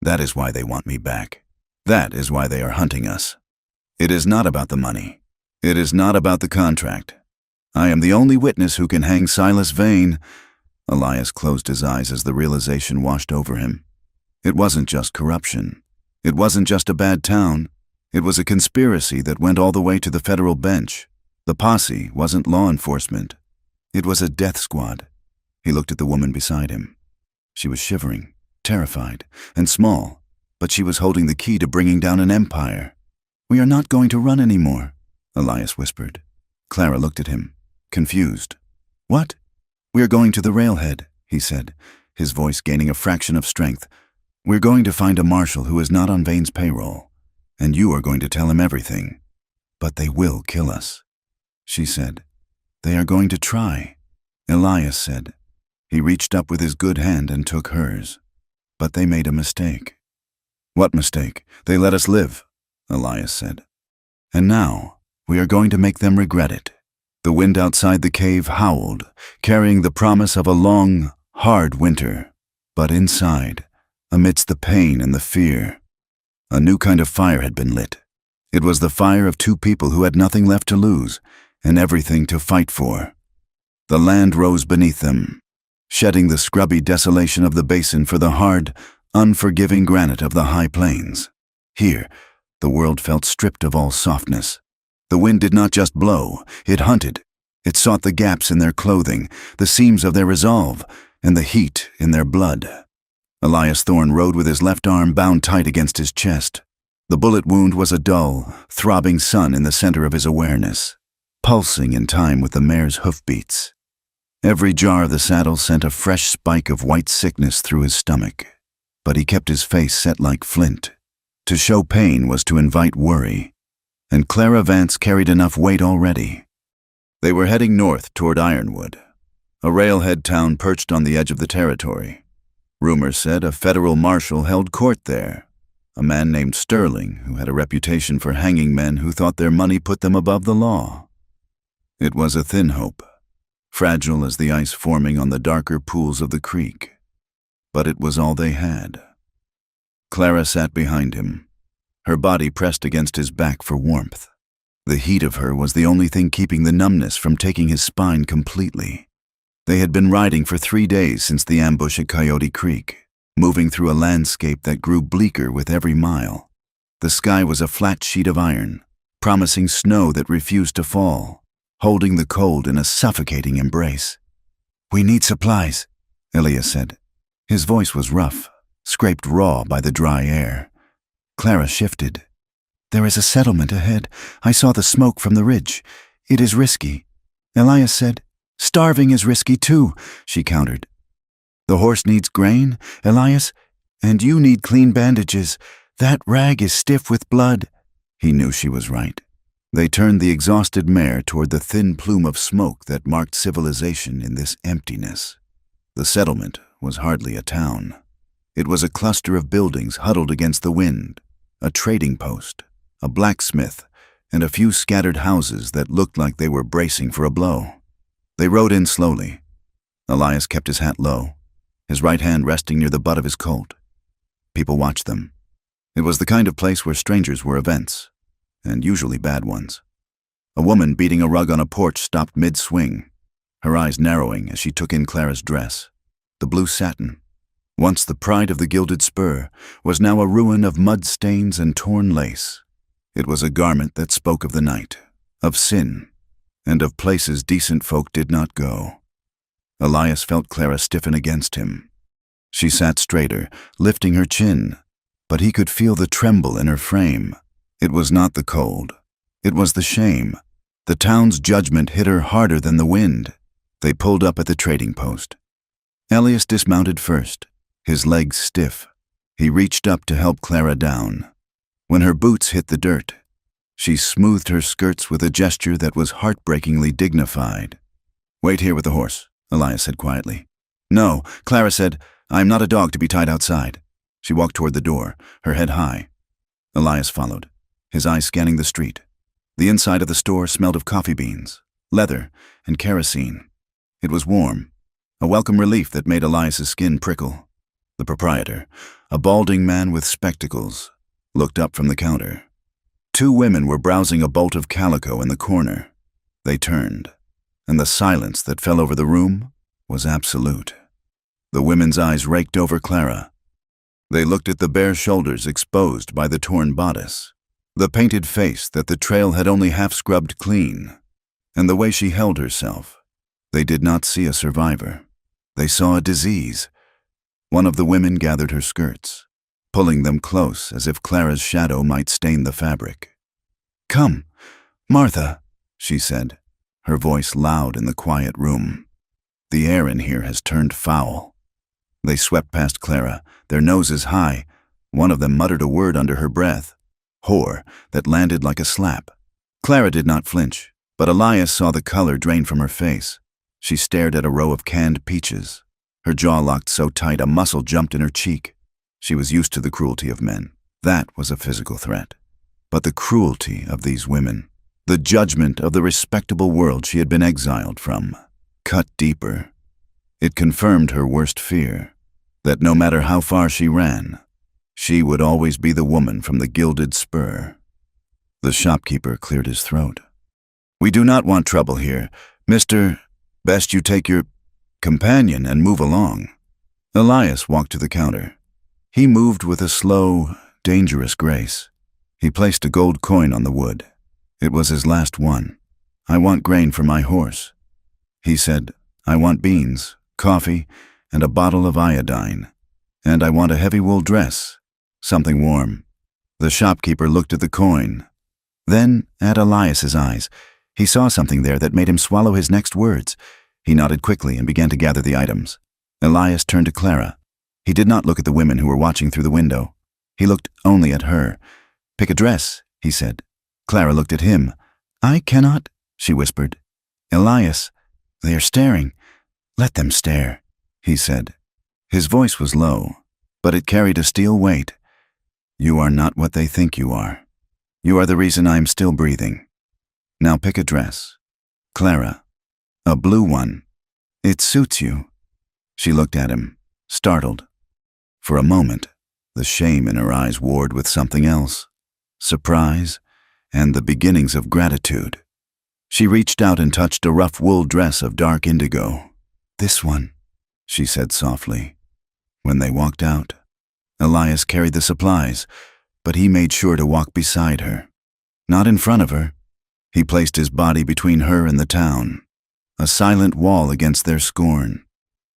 [SPEAKER 1] "That is why they want me back. That is why they are hunting us. It is not about the money. It is not about the contract. I am the only witness who can hang Silas Vane." Elias closed his eyes as the realization washed over him. It wasn't just corruption. It wasn't just a bad town. It was a conspiracy that went all the way to the federal bench. The posse wasn't law enforcement. It was a death squad. He looked at the woman beside him. She was shivering, terrified, and small, but she was holding the key to bringing down an empire. "We are not going to run anymore," Elias whispered. Clara looked at him, confused. "What?" "We are going to the railhead," he said, his voice gaining a fraction of strength. "We're going to find a marshal who is not on Vane's payroll, and you are going to tell him everything. But they will kill us." She said, "They are going to try," Elias said. He reached up with his good hand and took hers. "But they made a mistake." "What mistake?" "They let us live," Elias said. "And now, we are going to make them regret it." The wind outside the cave howled, carrying the promise of a long, hard winter. But inside, amidst the pain and the fear, a new kind of fire had been lit. It was the fire of two people who had nothing left to lose and everything to fight for. The land rose beneath them, shedding the scrubby desolation of the basin for the hard, unforgiving granite of the high plains. Here, the world felt stripped of all softness. The wind did not just blow, it hunted. It sought the gaps in their clothing, the seams of their resolve, and the heat in their blood. Elias Thorne rode with his left arm bound tight against his chest. The bullet wound was a dull, throbbing sun in the center of his awareness, pulsing in time with the mare's hoofbeats. Every jar of the saddle sent a fresh spike of white sickness through his stomach, but he kept his face set like flint. To show pain was to invite worry, and Clara Vance carried enough weight already. They were heading north toward Ironwood, a railhead town perched on the edge of the territory. Rumors said a federal marshal held court there, a man named Sterling who had a reputation for hanging men who thought their money put them above the law. It was a thin hope, fragile as the ice forming on the darker pools of the creek, but it was all they had. Clara sat behind him, her body pressed against his back for warmth. The heat of her was the only thing keeping the numbness from taking his spine completely. They had been riding for 3 days since the ambush at Coyote Creek, moving through a landscape that grew bleaker with every mile. The sky was a flat sheet of iron, promising snow that refused to fall, holding the cold in a suffocating embrace. "We need supplies," Elias said. His voice was rough, scraped raw by the dry air. Clara shifted. "There is a settlement ahead. I saw the smoke from the ridge. It is risky," Elias said. "Starving is risky too," she countered. "The horse needs grain, Elias, and you need clean bandages. That rag is stiff with blood." He knew she was right. They turned the exhausted mare toward the thin plume of smoke that marked civilization in this emptiness. The settlement was hardly a town. It was a cluster of buildings huddled against the wind, a trading post, a blacksmith, and a few scattered houses that looked like they were bracing for a blow. They rode in slowly. Elias kept his hat low, his right hand resting near the butt of his Colt. People watched them. It was the kind of place where strangers were events, and usually bad ones. A woman beating a rug on a porch stopped mid-swing, her eyes narrowing as she took in Clara's dress. The blue satin, once the pride of the gilded spur, was now a ruin of mud stains and torn lace. It was a garment that spoke of the night, of sin, and of places decent folk did not go. Elias felt Clara stiffen against him. She sat straighter, lifting her chin, but he could feel the tremble in her frame. It was not the cold. It was the shame. The town's judgment hit her harder than the wind. They pulled up at the trading post. Elias dismounted first, his legs stiff. He reached up to help Clara down. When her boots hit the dirt, she smoothed her skirts with a gesture that was heartbreakingly dignified. "Wait here with the horse," Elias said quietly. "No," Clara said, "I am not a dog to be tied outside." She walked toward the door, her head high. Elias followed, his eyes scanning the street. The inside of the store smelled of coffee beans, leather, and kerosene. It was warm, a welcome relief that made Elias's skin prickle. The proprietor, a balding man with spectacles, looked up from the counter. Two women were browsing a bolt of calico in the corner. They turned, and the silence that fell over the room was absolute. The women's eyes raked over Clara. They looked at the bare shoulders exposed by the torn bodice, the painted face that the trail had only half scrubbed clean, and the way she held herself. They did not see a survivor. They saw a disease. One of the women gathered her skirts, pulling them close as if Clara's shadow might stain the fabric. "Come, Martha," she said, her voice loud in the quiet room. "The air in here has turned foul." They swept past Clara, their noses high. One of them muttered a word under her breath, "whore," that landed like a slap. Clara did not flinch, but Elias saw the color drain from her face. She stared at a row of canned peaches. Her jaw locked so tight a muscle jumped in her cheek. She was used to the cruelty of men. That was a physical threat. But the cruelty of these women, the judgment of the respectable world she had been exiled from, cut deeper. It confirmed her worst fear, that no matter how far she ran, she would always be the woman from the gilded spur. The shopkeeper cleared his throat. "We do not want trouble here. Mr. Best you take your companion and move along." Elias walked to the counter. He moved with a slow, dangerous grace. He placed a gold coin on the wood. It was his last one. "I want grain for my horse." He said, "I want beans, coffee, and a bottle of iodine. And I want a heavy wool dress, something warm." The shopkeeper looked at the coin, then at Elias's eyes. He saw something there that made him swallow his next words. He nodded quickly and began to gather the items. Elias turned to Clara. He did not look at the women who were watching through the window. He looked only at her. "Pick a dress," he said. Clara looked at him. "I cannot," she whispered. "Elias, they are staring. Let them stare," he said. His voice was low, but it carried a steel weight. "You are not what they think you are. You are the reason I am still breathing. Now pick a dress. Clara, a blue one. It suits you." She looked at him, startled. For a moment, the shame in her eyes warred with something else, surprise and the beginnings of gratitude. She reached out and touched a rough wool dress of dark indigo. "This one," she said softly. When they walked out, Elias carried the supplies, but he made sure to walk beside her, not in front of her. He placed his body between her and the town, a silent wall against their scorn.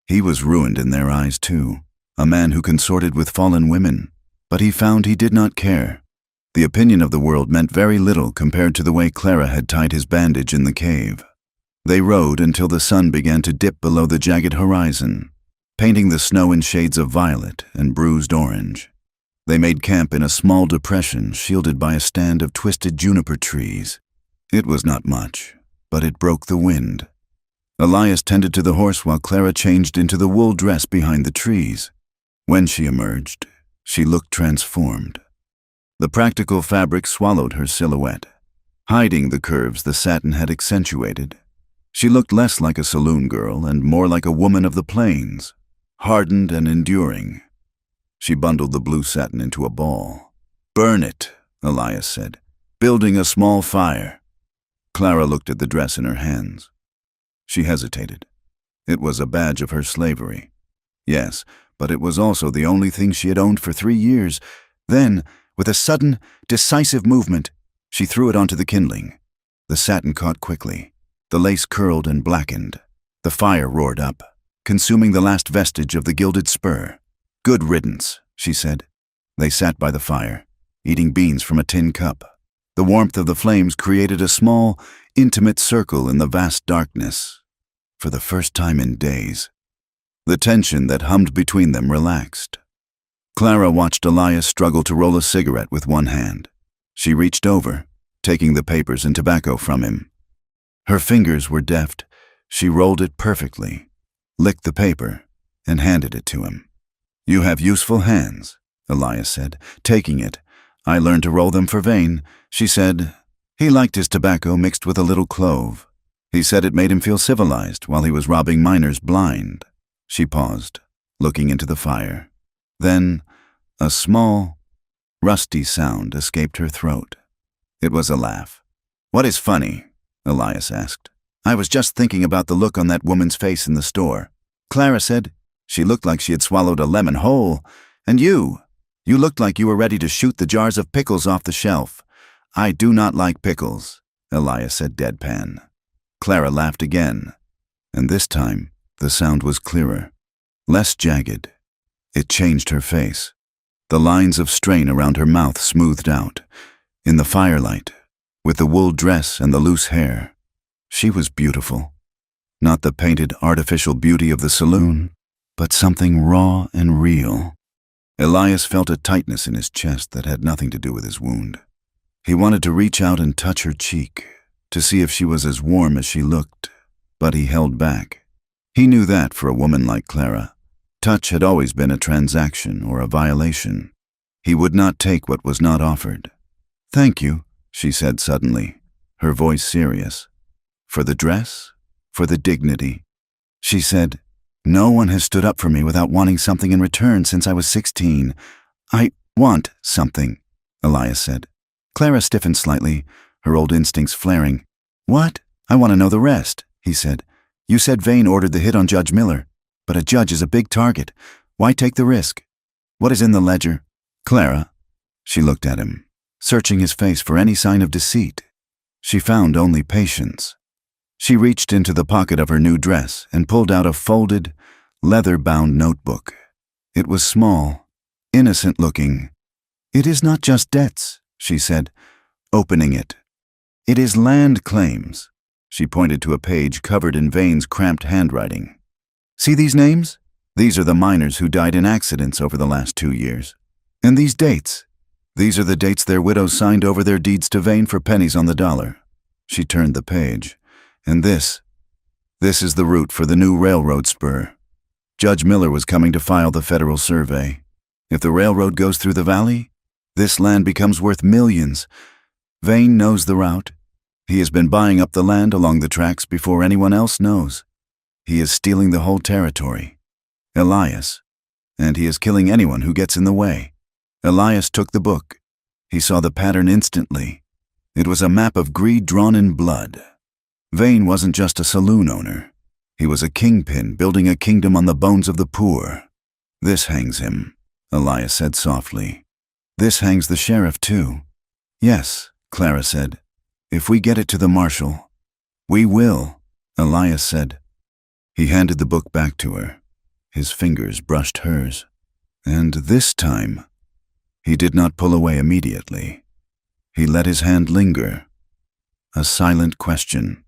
[SPEAKER 1] He was ruined in their eyes too, a man who consorted with fallen women, but he found he did not care. The opinion of the world meant very little compared to the way Clara had tied his bandage in the cave. They rode until the sun began to dip below the jagged horizon, painting the snow in shades of violet and bruised orange. They made camp in a small depression shielded by a stand of twisted juniper trees. It was not much, but it broke the wind. Elias tended to the horse while Clara changed into the wool dress behind the trees. When she emerged, she looked transformed. The practical fabric swallowed her silhouette, hiding the curves the satin had accentuated. She looked less like a saloon girl and more like a woman of the plains, hardened and enduring. She bundled the blue satin into a ball. "Burn it," Elias said, building a small fire. Clara looked at the dress in her hands. She hesitated. It was a badge of her slavery. Yes, but it was also the only thing she had owned for 3 years. Then, with a sudden, decisive movement, she threw it onto the kindling. The satin caught quickly. The lace curled and blackened. The fire roared up, consuming the last vestige of the gilded spur. "Good riddance," she said. They sat by the fire, eating beans from a tin cup. The warmth of the flames created a small, intimate circle in the vast darkness. For the first time in days, the tension that hummed between them relaxed. Clara watched Elias struggle to roll a cigarette with one hand. She reached over, taking the papers and tobacco from him. Her fingers were deft. She rolled it perfectly, licked the paper, and handed it to him. "You have useful hands," Elias said, taking it. "I learned to roll them for Vane," she said. He liked his tobacco mixed with a little clove. He said it made him feel civilized while he was robbing miners blind. She paused, looking into the fire. Then, a small, rusty sound escaped her throat. It was a laugh. "What is funny?" Elias asked. "I was just thinking about the look on that woman's face in the store," Clara said. "She looked like she had swallowed a lemon whole. And you looked like you were ready to shoot the jars of pickles off the shelf." "I do not like pickles," Elias said deadpan. Clara laughed again, and this time the sound was clearer, less jagged. It changed her face. The lines of strain around her mouth smoothed out. In the firelight, with the wool dress and the loose hair, she was beautiful. Not the painted, artificial beauty of the saloon, but something raw and real. Elias felt a tightness in his chest that had nothing to do with his wound. He wanted to reach out and touch her cheek, to see if she was as warm as she looked, but he held back. He knew that for a woman like Clara, touch had always been a transaction or a violation. He would not take what was not offered. "Thank you," she said suddenly, her voice serious. "For the dress? For the dignity?" She said, "No one has stood up for me without wanting something in return since I was 16. I want something," Elias said. Clara stiffened slightly, her old instincts flaring. "What? I want to know the rest," he said. "You said Vane ordered the hit on Judge Miller, but a judge is a big target. Why take the risk? What is in the ledger?" "Clara," she looked at him, searching his face for any sign of deceit. She found only patience. She reached into the pocket of her new dress and pulled out a folded, leather-bound notebook. It was small, innocent-looking. "It is not just debts," she said, opening it. "It is land claims." She pointed to a page covered in Vane's cramped handwriting. "See these names? These are the miners who died in accidents over the last 2 years. And these dates? These are the dates their widows signed over their deeds to Vane for pennies on the dollar." She turned the page. "And this is the route for the new railroad spur. Judge Miller was coming to file the federal survey. If the railroad goes through the valley, this land becomes worth millions. Vane knows the route. He has been buying up the land along the tracks before anyone else knows. He is stealing the whole territory. Elias. And he is killing anyone who gets in the way." Elias took the book. He saw the pattern instantly. It was a map of greed drawn in blood. Vane wasn't just a saloon owner. He was a kingpin building a kingdom on the bones of the poor. "This hangs him," Elias said softly. "This hangs the sheriff too." "Yes," Clara said. "If we get it to the marshal." "We will," Elias said. He handed the book back to her. His fingers brushed hers. And this time, he did not pull away immediately. He let his hand linger. A silent question.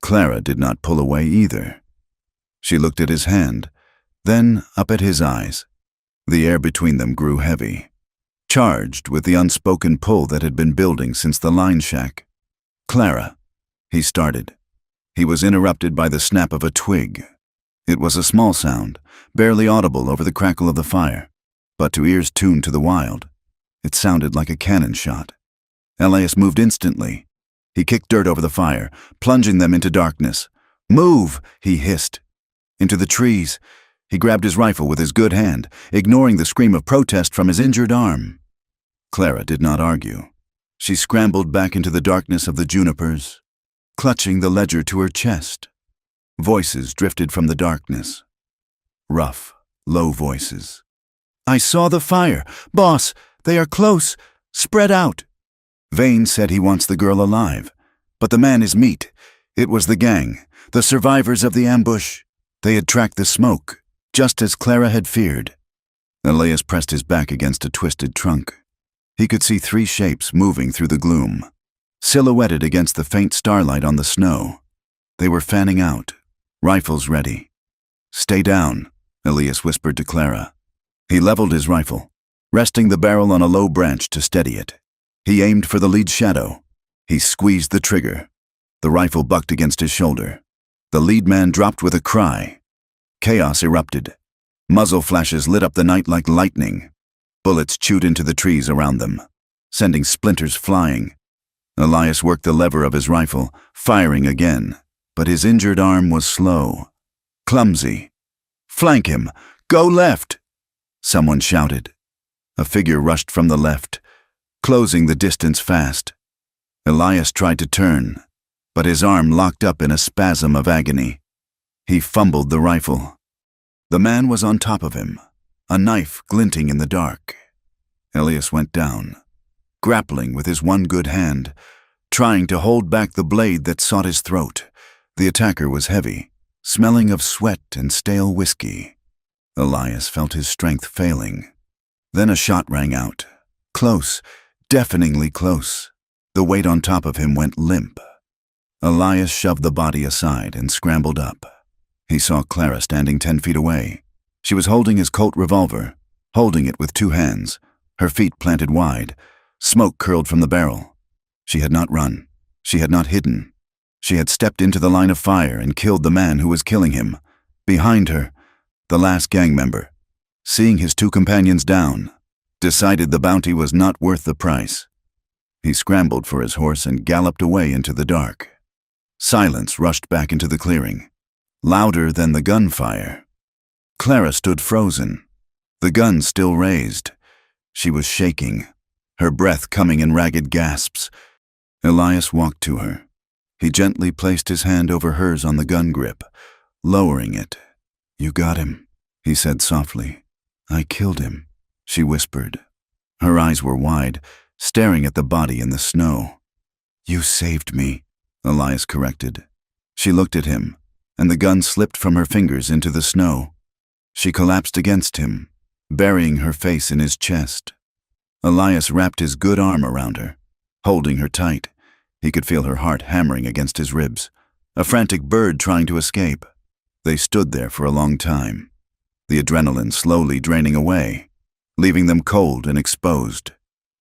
[SPEAKER 1] Clara did not pull away either. She looked at his hand, then up at his eyes. The air between them grew heavy, charged with the unspoken pull that had been building since the line shack. "Clara," he started. He was interrupted by the snap of a twig. It was a small sound, barely audible over the crackle of the fire, but to ears tuned to the wild, it sounded like a cannon shot. Elias moved instantly. He kicked dirt over the fire, plunging them into darkness. "Move!" he hissed. "Into the trees." He grabbed his rifle with his good hand, ignoring the scream of protest from his injured arm. Clara did not argue. She scrambled back into the darkness of the junipers, clutching the ledger to her chest. Voices drifted from the darkness. Rough, low voices. "I saw the fire. Boss, they are close. Spread out." Vane said he wants the girl alive. But the man is meat. It was the gang, the survivors of the ambush. They had tracked the smoke, just as Clara had feared. Elias pressed his back against a twisted trunk. He could see 3 shapes moving through the gloom, silhouetted against the faint starlight on the snow. They were fanning out, rifles ready. "Stay down," Elias whispered to Clara. He leveled his rifle, resting the barrel on a low branch to steady it. He aimed for the lead shadow. He squeezed the trigger. The rifle bucked against his shoulder. The lead man dropped with a cry. Chaos erupted. Muzzle flashes lit up the night like lightning. Bullets chewed into the trees around them, sending splinters flying. Elias worked the lever of his rifle, firing again, but his injured arm was slow, clumsy. "Flank him! Go left!" Someone shouted. A figure rushed from the left, closing the distance fast. Elias tried to turn, but his arm locked up in a spasm of agony. He fumbled the rifle. The man was on top of him, a knife glinting in the dark. Elias went down, grappling with his one good hand, trying to hold back the blade that sought his throat. The attacker was heavy, smelling of sweat and stale whiskey. Elias felt his strength failing. Then a shot rang out, close, deafeningly close. The weight on top of him went limp. Elias shoved the body aside and scrambled up. He saw Clara standing 10 feet away. She was holding his Colt revolver, holding it with 2 hands, her feet planted wide. Smoke curled from the barrel. She had not run. She had not hidden. She had stepped into the line of fire and killed the man who was killing him. Behind her, the last gang member, seeing his 2 companions down, decided the bounty was not worth the price. He scrambled for his horse and galloped away into the dark. Silence rushed back into the clearing, louder than the gunfire. Clara stood frozen, the gun still raised. She was shaking, her breath coming in ragged gasps. Elias walked to her. He gently placed his hand over hers on the gun grip, lowering it. "You got him," he said softly. "I killed him," she whispered. Her eyes were wide, staring at the body in the snow. "You saved me," Elias corrected. She looked at him, and the gun slipped from her fingers into the snow. She collapsed against him, burying her face in his chest. Elias wrapped his good arm around her, holding her tight. He could feel her heart hammering against his ribs, a frantic bird trying to escape. They stood there for a long time, the adrenaline slowly draining away, leaving them cold and exposed.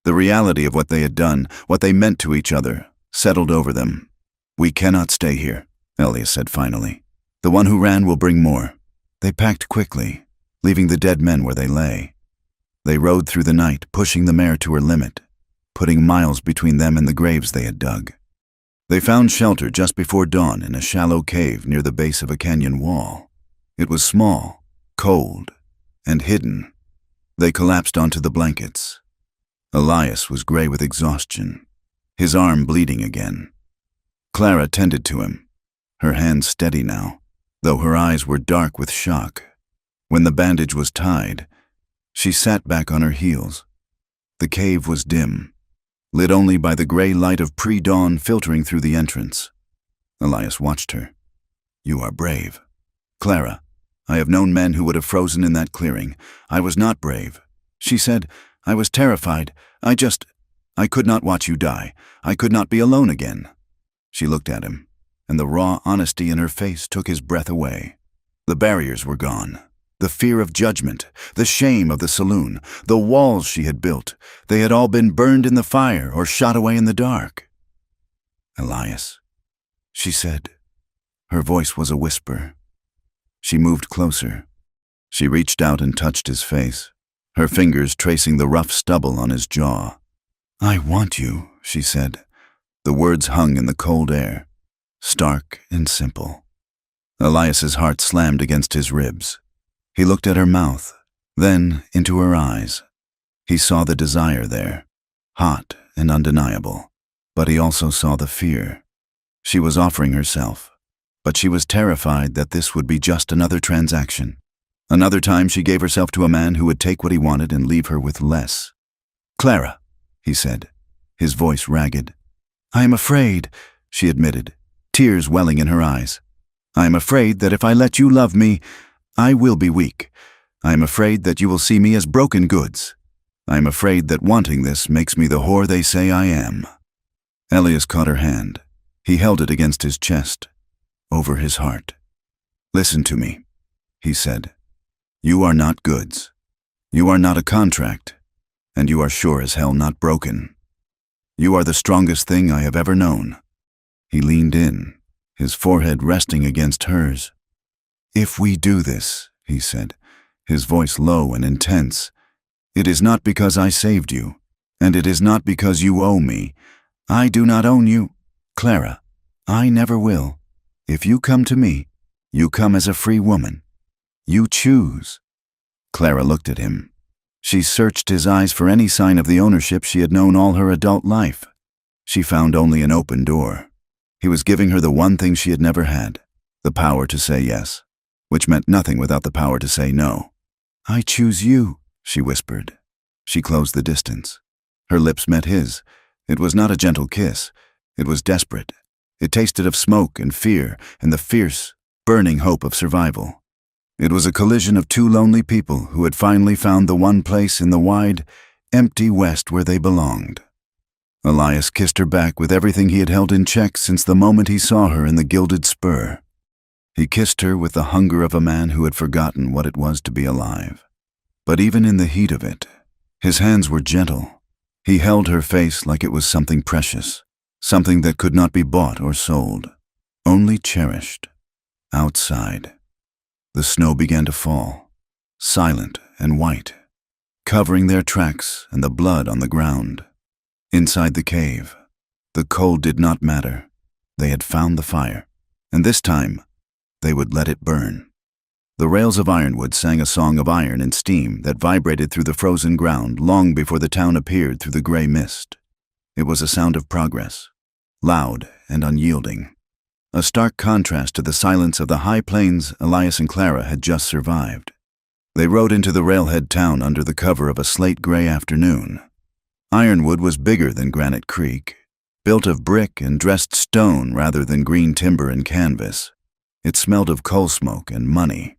[SPEAKER 1] The reality of what they had done, what they meant to each other, settled over them. "We cannot stay here," Elias said finally. "The one who ran will bring more." They packed quickly, leaving the dead men where they lay. They rode through the night, pushing the mare to her limit, putting miles between them and the graves they had dug. They found shelter just before dawn in a shallow cave near the base of a canyon wall. It was small, cold, and hidden. They collapsed onto the blankets. Elias was gray with exhaustion, his arm bleeding again. Clara tended to him, her hands steady now, though her eyes were dark with shock. When the bandage was tied, she sat back on her heels. The cave was dim, lit only by the gray light of pre-dawn filtering through the entrance. Elias watched her. "You are brave." "Clara, I have known men who would have frozen in that clearing. I was not brave." She said, "I was terrified. I could not watch you die. I could not be alone again." She looked at him, and the raw honesty in her face took his breath away. The barriers were gone. The fear of judgment, the shame of the saloon, the walls she had built, they had all been burned in the fire or shot away in the dark. "Elias," she said. Her voice was a whisper. She moved closer. She reached out and touched his face, her fingers tracing the rough stubble on his jaw. "I want you," she said. The words hung in the cold air, stark and simple. Elias's heart slammed against his ribs. He looked at her mouth, then into her eyes. He saw the desire there, hot and undeniable, but he also saw the fear. She was offering herself, but she was terrified that this would be just another transaction. Another time she gave herself to a man who would take what he wanted and leave her with less. "Clara," he said, his voice ragged. "I am afraid," she admitted, tears welling in her eyes. "I am afraid that if I let you love me, I will be weak. I am afraid that you will see me as broken goods. I am afraid that wanting this makes me the whore they say I am." Elias caught her hand. He held it against his chest, over his heart. "Listen to me," he said. "You are not goods. You are not a contract, and you are sure as hell not broken. You are the strongest thing I have ever known." He leaned in, his forehead resting against hers. "If we do this," he said, his voice low and intense, "it is not because I saved you, and it is not because you owe me. I do not own you, Clara. I never will. If you come to me, you come as a free woman. You choose." Clara looked at him. She searched his eyes for any sign of the ownership she had known all her adult life. She found only an open door. He was giving her the one thing she had never had, the power to say yes, which meant nothing without the power to say no. "I choose you," she whispered. She closed the distance. Her lips met his. It was not a gentle kiss. It was desperate. It tasted of smoke and fear and the fierce, burning hope of survival. It was a collision of two lonely people who had finally found the one place in the wide, empty West where they belonged. Elias kissed her back with everything he had held in check since the moment he saw her in the gilded spur. He kissed her with the hunger of a man who had forgotten what it was to be alive. But even in the heat of it, his hands were gentle. He held her face like it was something precious, something that could not be bought or sold, only cherished. Outside, the snow began to fall, silent and white, covering their tracks and the blood on the ground. Inside the cave, the cold did not matter. They had found the fire, and this time, they would let it burn. The rails of ironwood sang a song of iron and steam that vibrated through the frozen ground long before the town appeared through the gray mist. It was a sound of progress, loud and unyielding, a stark contrast to the silence of the high plains Elias and Clara had just survived. They rode into the railhead town under the cover of a slate-gray afternoon. Ironwood was bigger than Granite Creek, built of brick and dressed stone rather than green timber and canvas. It smelled of coal smoke and money.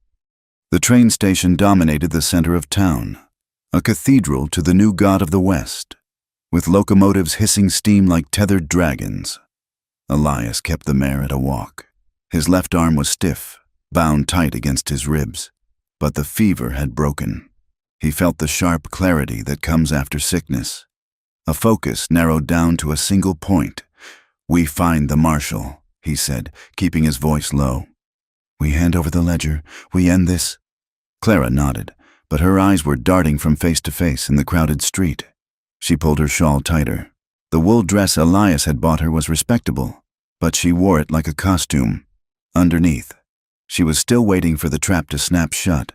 [SPEAKER 1] The train station dominated the center of town, a cathedral to the new god of the West, with locomotives hissing steam like tethered dragons. Elias kept the mare at a walk. His left arm was stiff, bound tight against his ribs, but the fever had broken. He felt the sharp clarity that comes after sickness. A focus narrowed down to a single point. "We find the marshal," he said, keeping his voice low. "We hand over the ledger. We end this." Clara nodded, but her eyes were darting from face to face in the crowded street. She pulled her shawl tighter. The wool dress Elias had bought her was respectable, but she wore it like a costume. Underneath, she was still waiting for the trap to snap shut.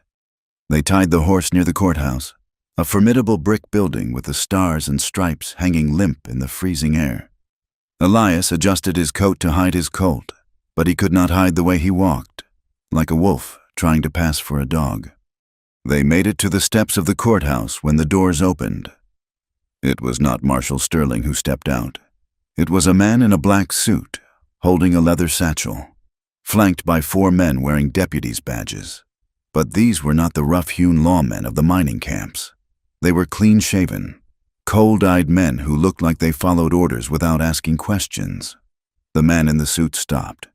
[SPEAKER 1] They tied the horse near the courthouse, a formidable brick building with the stars and stripes hanging limp in the freezing air. Elias adjusted his coat to hide his colt, but he could not hide the way he walked, like a wolf trying to pass for a dog. They made it to the steps of the courthouse when the doors opened. It was not Marshal Sterling who stepped out. It was a man in a black suit, holding a leather satchel, flanked by 4 men wearing deputies' badges. But these were not the rough-hewn lawmen of the mining camps. They were clean-shaven, cold-eyed men who looked like they followed orders without asking questions. The man in the suit stopped.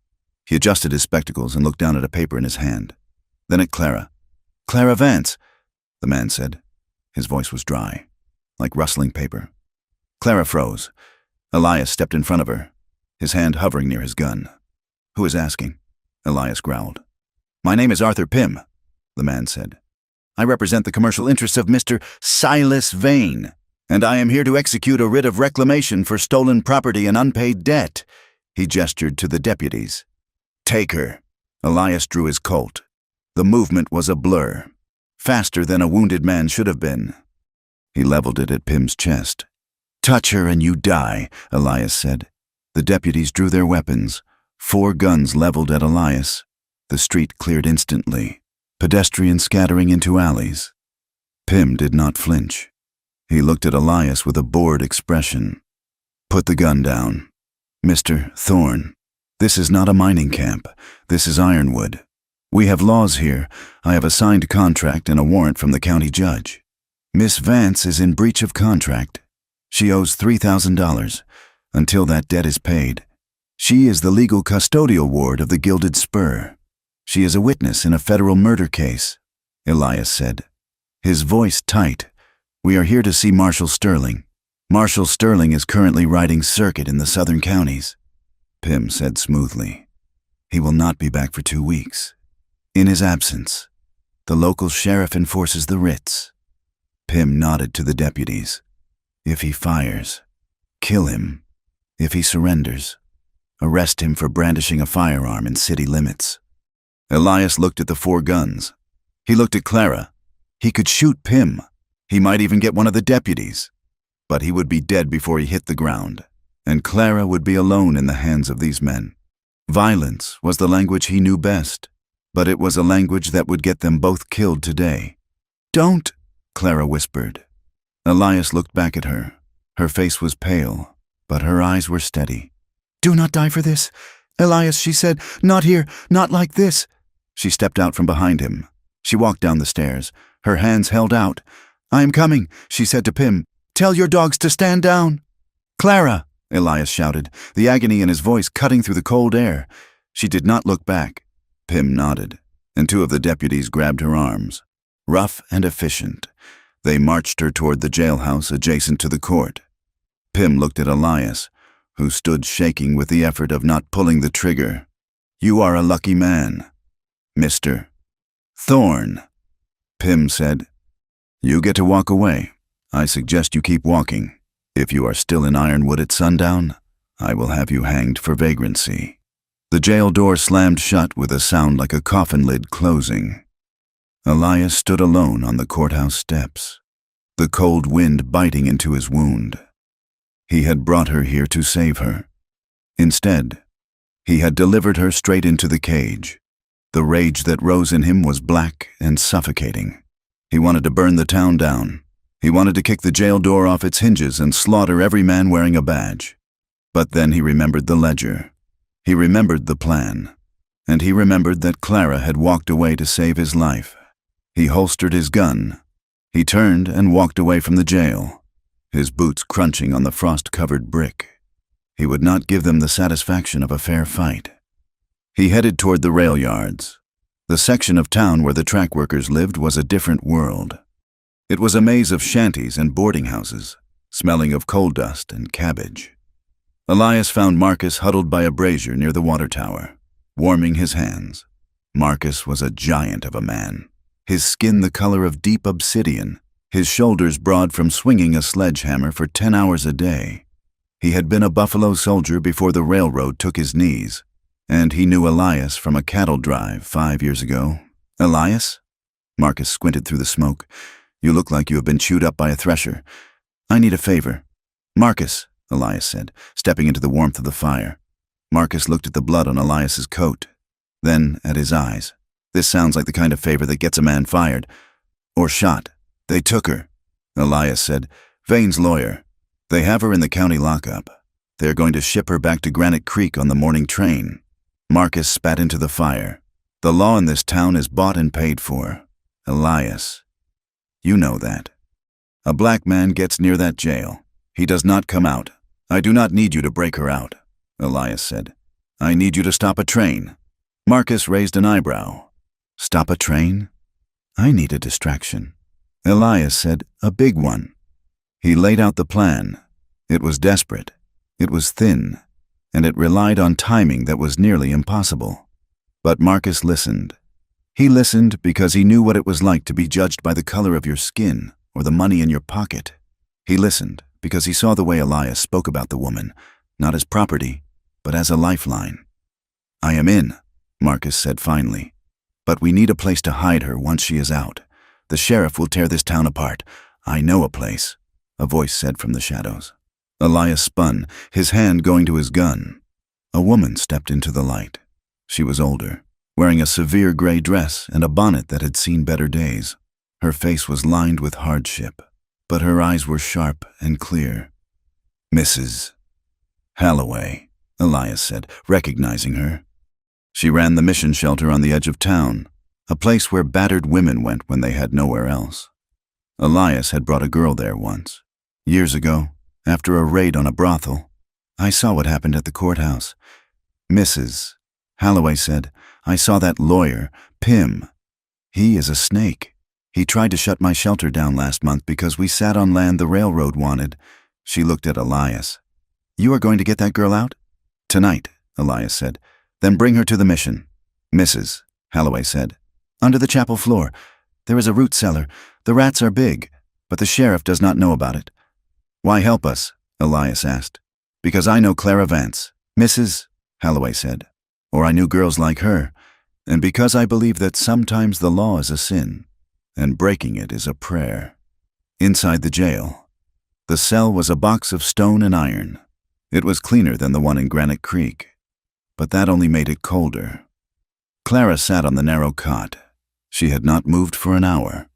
[SPEAKER 1] He adjusted his spectacles and looked down at a paper in his hand, then at Clara. "Clara Vance," the man said. His voice was dry, like rustling paper. Clara froze. Elias stepped in front of her, his hand hovering near his gun. "Who is asking?" Elias growled. "My name is Arthur Pym," the man said. "I represent the commercial interests of Mr. Silas Vane, and I am here to execute a writ of reclamation for stolen property and unpaid debt." He gestured to the deputies. "Take her." Elias drew his Colt. The movement was a blur, faster than a wounded man should have been. He leveled it at Pym's chest. "Touch her and you die," Elias said. The deputies drew their weapons, 4 guns leveled at Elias. The street cleared instantly, pedestrians scattering into alleys. Pym did not flinch. He looked at Elias with a bored expression. "Put the gun down. Mr. Thorne, this is not a mining camp. This is Ironwood. We have laws here. I have a signed contract and a warrant from the county judge. Miss Vance is in breach of contract. She owes $3,000. Until that debt is paid. She is the legal custodial ward of the Gilded Spur. She is a witness in a federal murder case," Elias said, his voice tight. "We are here to see Marshal Sterling. Marshal Sterling is currently riding circuit in the southern counties," Pym said smoothly. "He will not be back for 2 weeks. In his absence, the local sheriff enforces the writs." Pym nodded to the deputies. "If he fires, kill him. If he surrenders, arrest him for brandishing a firearm in city limits." Elias looked at the 4 guns. He looked at Clara. He could shoot Pym. He might even get one of the deputies. But he would be dead before he hit the ground, and Clara would be alone in the hands of these men. Violence was the language he knew best, but it was a language that would get them both killed today. "Don't," Clara whispered. Elias looked back at her. Her face was pale, but her eyes were steady. "Do not die for this. Elias," she said, "not here, not like this." She stepped out from behind him. She walked down the stairs, her hands held out. "I am coming," she said to Pym. "Tell your dogs to stand down." "Clara!" Elias shouted, the agony in his voice cutting through the cold air. She did not look back. Pym nodded, and 2 of the deputies grabbed her arms. Rough and efficient, they marched her toward the jailhouse adjacent to the court. Pym looked at Elias, who stood shaking with the effort of not pulling the trigger. "You are a lucky man, Mr. Thorne," Pym said. "You get to walk away. I suggest you keep walking. If you are still in Ironwood at sundown, I will have you hanged for vagrancy." The jail door slammed shut with a sound like a coffin lid closing. Elias stood alone on the courthouse steps, the cold wind biting into his wound. He had brought her here to save her. Instead, he had delivered her straight into the cage. The rage that rose in him was black and suffocating. He wanted to burn the town down. He wanted to kick the jail door off its hinges and slaughter every man wearing a badge. But then he remembered the ledger. He remembered the plan. And he remembered that Clara had walked away to save his life. He holstered his gun. He turned and walked away from the jail, his boots crunching on the frost-covered brick. He would not give them the satisfaction of a fair fight. He headed toward the rail yards. The section of town where the track workers lived was a different world. It was a maze of shanties and boarding houses, smelling of coal dust and cabbage. Elias found Marcus huddled by a brazier near the water tower, warming his hands. Marcus was a giant of a man, his skin the color of deep obsidian, his shoulders broad from swinging a sledgehammer for 10 hours a day. He had been a buffalo soldier before the railroad took his knees, and he knew Elias from a cattle drive 5 years ago. "Elias?" Marcus squinted through the smoke. "You look like you have been chewed up by a thresher. I need a favor." "Marcus," Elias said, stepping into the warmth of the fire. Marcus looked at the blood on Elias's coat, then at his eyes. "This sounds like the kind of favor that gets a man fired. Or shot." "They took her," Elias said. "Vane's lawyer. They have her in the county lockup. They are going to ship her back to Granite Creek on the morning train." Marcus spat into the fire. "The law in this town is bought and paid for. Elias, you know that. A black man gets near that jail. He does not come out. I do not need you to break her out," Elias said. "I need you to stop a train." Marcus raised an eyebrow. "Stop a train? I need a distraction." Elias said, "A big one." He laid out the plan. It was desperate. It was thin, and it relied on timing that was nearly impossible. But Marcus listened. He listened because he knew what it was like to be judged by the color of your skin or the money in your pocket. He listened because he saw the way Elias spoke about the woman, not as property, but as a lifeline. "I am in," Marcus said finally. "But we need a place to hide her once she is out. The sheriff will tear this town apart. I know a place," a voice said from the shadows. Elias spun, his hand going to his gun. A woman stepped into the light. She was older, wearing a severe gray dress and a bonnet that had seen better days. Her face was lined with hardship, but her eyes were sharp and clear. "Mrs. Halloway," Elias said, recognizing her. She ran the mission shelter on the edge of town, a place where battered women went when they had nowhere else. Elias had brought a girl there once, years ago, after a raid on a brothel. "I saw what happened at the courthouse." "Mrs. Halloway said, I saw that lawyer, Pym. He is a snake. He tried to shut my shelter down last month because we sat on land the railroad wanted." She looked at Elias. "You are going to get that girl out?" "Tonight," Elias said. "Then bring her to the mission." "Mrs. Halloway said, under the chapel floor. There is a root cellar. The rats are big, but the sheriff does not know about it." "Why help us?" Elias asked. "Because I know Clara Vance," Mrs. Halloway said. "Or I knew girls like her. And because I believe that sometimes the law is a sin, and breaking it is a prayer." Inside the jail, the cell was a box of stone and iron. It was cleaner than the one in Granite Creek, but that only made it colder. Clara sat on the narrow cot. She had not moved for an hour.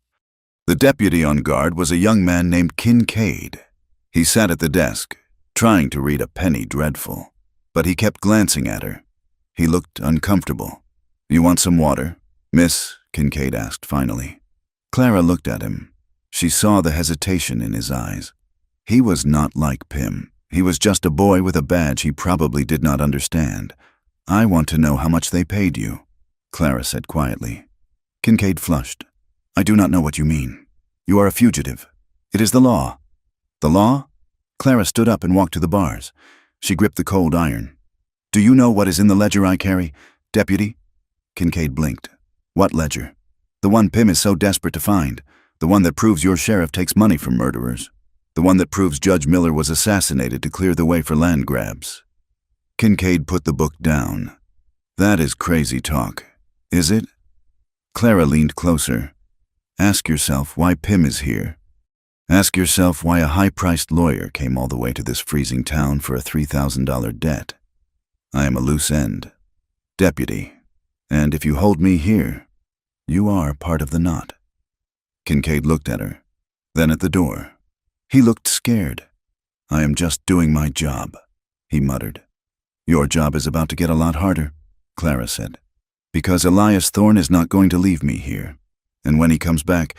[SPEAKER 1] The deputy on guard was a young man named Kincaid. He sat at the desk, trying to read a penny dreadful, but he kept glancing at her. He looked uncomfortable. "You want some water, miss?" Kincaid asked finally. Clara looked at him. She saw the hesitation in his eyes. He was not like Pym. He was just a boy with a badge he probably did not understand. "I want to know how much they paid you," Clara said quietly. Kincaid flushed. "I do not know what you mean. You are a fugitive. It is the law." "The law?" Clara stood up and walked to the bars. She gripped the cold iron. "Do you know what is in the ledger I carry, deputy?" Kincaid blinked. "What ledger?" "The one Pym is so desperate to find. The one that proves your sheriff takes money from murderers. The one that proves Judge Miller was assassinated to clear the way for land grabs." Kincaid put the book down. "That is crazy talk, is it?" Clara leaned closer. "Ask yourself why Pym is here. Ask yourself why a high-priced lawyer came all the way to this freezing town for a $3,000 debt. I am a loose end, deputy, and if you hold me here, you are part of the knot." Kincaid looked at her, then at the door. He looked scared. "I am just doing my job," he muttered. "Your job is about to get a lot harder," Clara said, "because Elias Thorne is not going to leave me here. And when he comes back,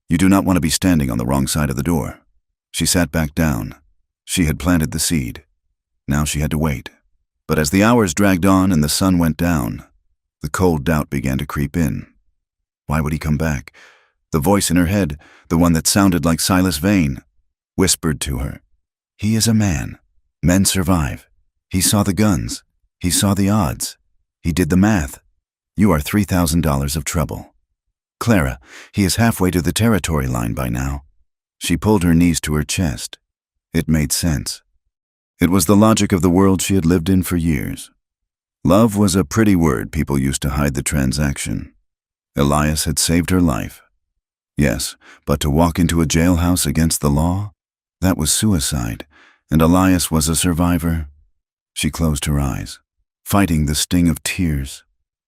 [SPEAKER 1] you do not want to be standing on the wrong side of the door." She sat back down. She had planted the seed. Now she had to wait. But as the hours dragged on and the sun went down, the cold doubt began to creep in. Why would he come back? The voice in her head, the one that sounded like Silas Vane, whispered to her, "He is a man. Men survive. He saw the guns. He saw the odds. He did the math. You are $3,000 of trouble. Clara, he is halfway to the territory line by now." She pulled her knees to her chest. It made sense. It was the logic of the world she had lived in for years. Love was a pretty word people used to hide the transaction. Elias had saved her life. Yes, but to walk into a jailhouse against the law? That was suicide, and Elias was a survivor. She closed her eyes, fighting the sting of tears.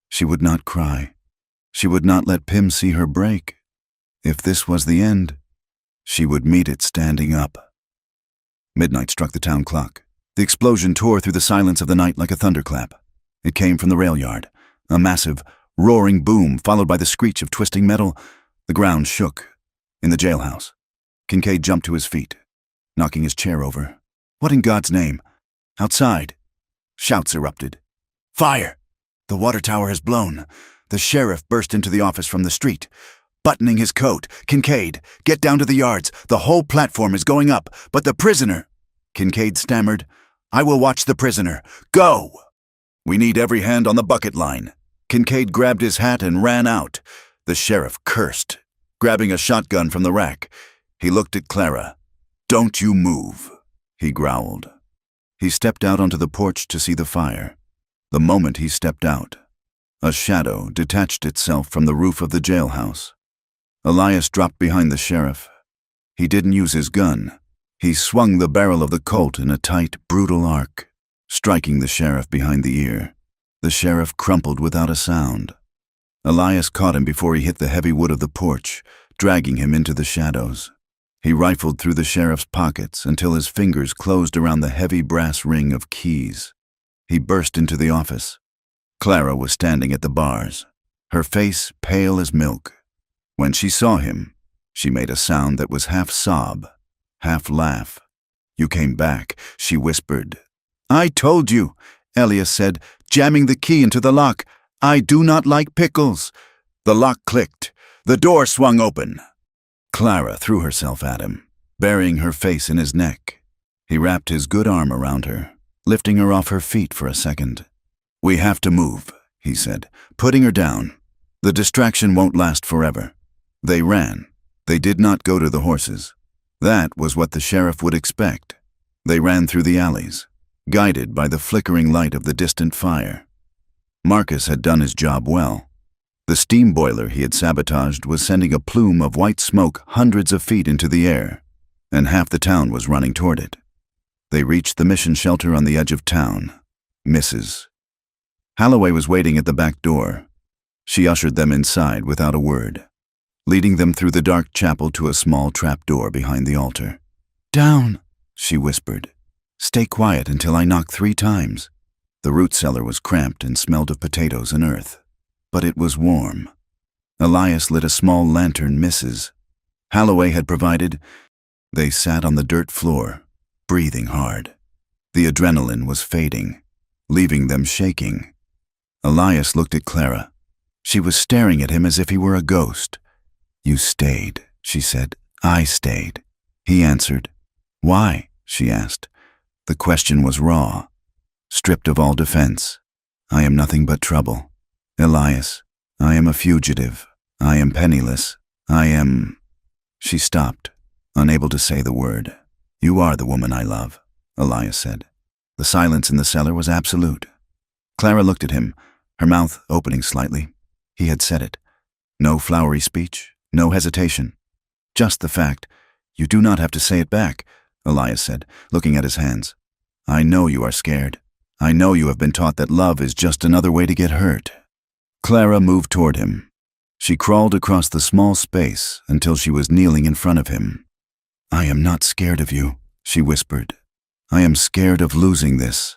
[SPEAKER 1] She would not cry. She would not let Pym see her break. If this was the end, she would meet it standing up. Midnight struck the town clock. The explosion tore through the silence of the night like a thunderclap. It came from the rail yard, a massive, roaring boom followed by the screech of twisting metal. The ground shook. In the jailhouse, Kincaid jumped to his feet, knocking his chair over. "What in God's name?" Outside, shouts erupted. "Fire! The water tower has blown." The sheriff burst into the office from the street, buttoning his coat. "Kincaid, get down to the yards. The whole platform is going up, but the prisoner—" Kincaid stammered, "I will watch the prisoner. Go!" "We need every hand on the bucket line." Kincaid grabbed his hat and ran out. The sheriff cursed, grabbing a shotgun from the rack. He looked at Clara. "Don't you move," he growled. He stepped out onto the porch to see the fire. The moment he stepped out, a shadow detached itself from the roof of the jailhouse. Elias dropped behind the sheriff. He didn't use his gun. He swung the barrel of the Colt in a tight, brutal arc. striking the sheriff behind the ear. The sheriff crumpled without a sound. Elias caught him before he hit the heavy wood of the porch, dragging him into the shadows. He rifled through the sheriff's pockets until his fingers closed around the heavy brass ring of keys. He burst into the office. Clara was standing at the bars, her face pale as milk. When she saw him, she made a sound that was half sob, half laugh. "You came back," she whispered. "I told you," Elias said, jamming the key into the lock. "I do not like pickles." The lock clicked. The door swung open. Clara threw herself at him, burying her face in his neck. He wrapped his good arm around her, lifting her off her feet for a second. "We have to move," he said, putting her down. "The distraction won't last forever." They ran. They did not go to the horses. That was what the sheriff would expect. They ran through the alleys, guided by the flickering light of the distant fire. Marcus had done his job well. The steam boiler he had sabotaged was sending a plume of white smoke hundreds of feet into the air, and half the town was running toward it. They reached the mission shelter on the edge of town. Mrs. Holloway was waiting at the back door. She ushered them inside without a word, leading them through the dark chapel to a small trap door behind the altar. "Down," she whispered. "Stay quiet until I knock 3 times. The root cellar was cramped and smelled of potatoes and earth, but it was warm. Elias lit a small lantern Mrs. Holloway had provided. They sat on the dirt floor, breathing hard. The adrenaline was fading, leaving them shaking. Elias looked at Clara. She was staring at him as if he were a ghost. "You stayed," she said. "I stayed." He answered. "Why?" she asked. The question was raw, stripped of all defense. "I am nothing but trouble. Elias, I am a fugitive. I am penniless. I am—" She stopped, unable to say the word. "You are the woman I love," Elias said. The silence in the cellar was absolute. Clara looked at him, her mouth opening slightly. He had said it. No flowery speech, no hesitation. Just the fact. "You do not have to say it back," Elias said, looking at his hands. "I know you are scared. I know you have been taught that love is just another way to get hurt." Clara moved toward him. She crawled across the small space until she was kneeling in front of him. "I am not scared of you," she whispered. "I am scared of losing this."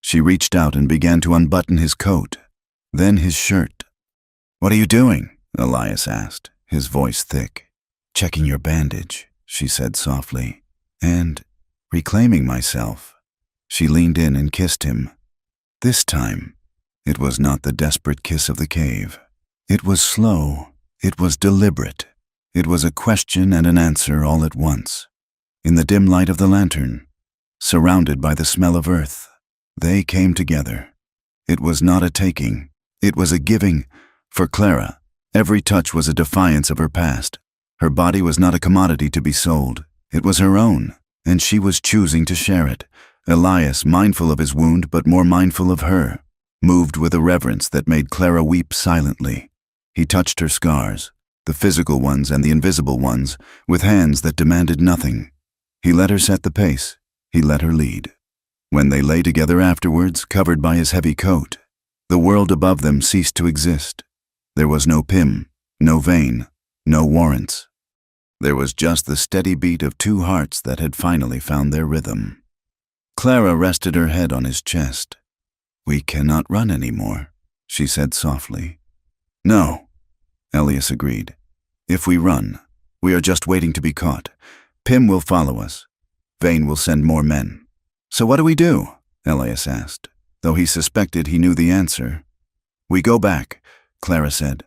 [SPEAKER 1] She reached out and began to unbutton his coat, then his shirt. "What are you doing?" Elias asked, his voice thick. "Checking your bandage," she said softly, "and reclaiming myself." She leaned in and kissed him. This time, it was not the desperate kiss of the cave. It was slow. It was deliberate. It was a question and an answer all at once. In the dim light of the lantern, surrounded by the smell of earth, they came together. It was not a taking. It was a giving. For Clara, every touch was a defiance of her past. Her body was not a commodity to be sold. It was her own, and she was choosing to share it. Elias, mindful of his wound but more mindful of her, moved with a reverence that made Clara weep silently. He touched her scars, the physical ones and the invisible ones, with hands that demanded nothing. He let her set the pace. He let her lead. When they lay together afterwards, covered by his heavy coat, the world above them ceased to exist. There was no Pym, no Vane, no warrants. There was just the steady beat of 2 hearts that had finally found their rhythm. Clara rested her head on his chest. "We cannot run anymore," she said softly. "No," Elias agreed. "If we run, we are just waiting to be caught. Pym will follow us. Vane will send more men." "So what do we do?" Elias asked, though he suspected he knew the answer. "We go back," Clara said.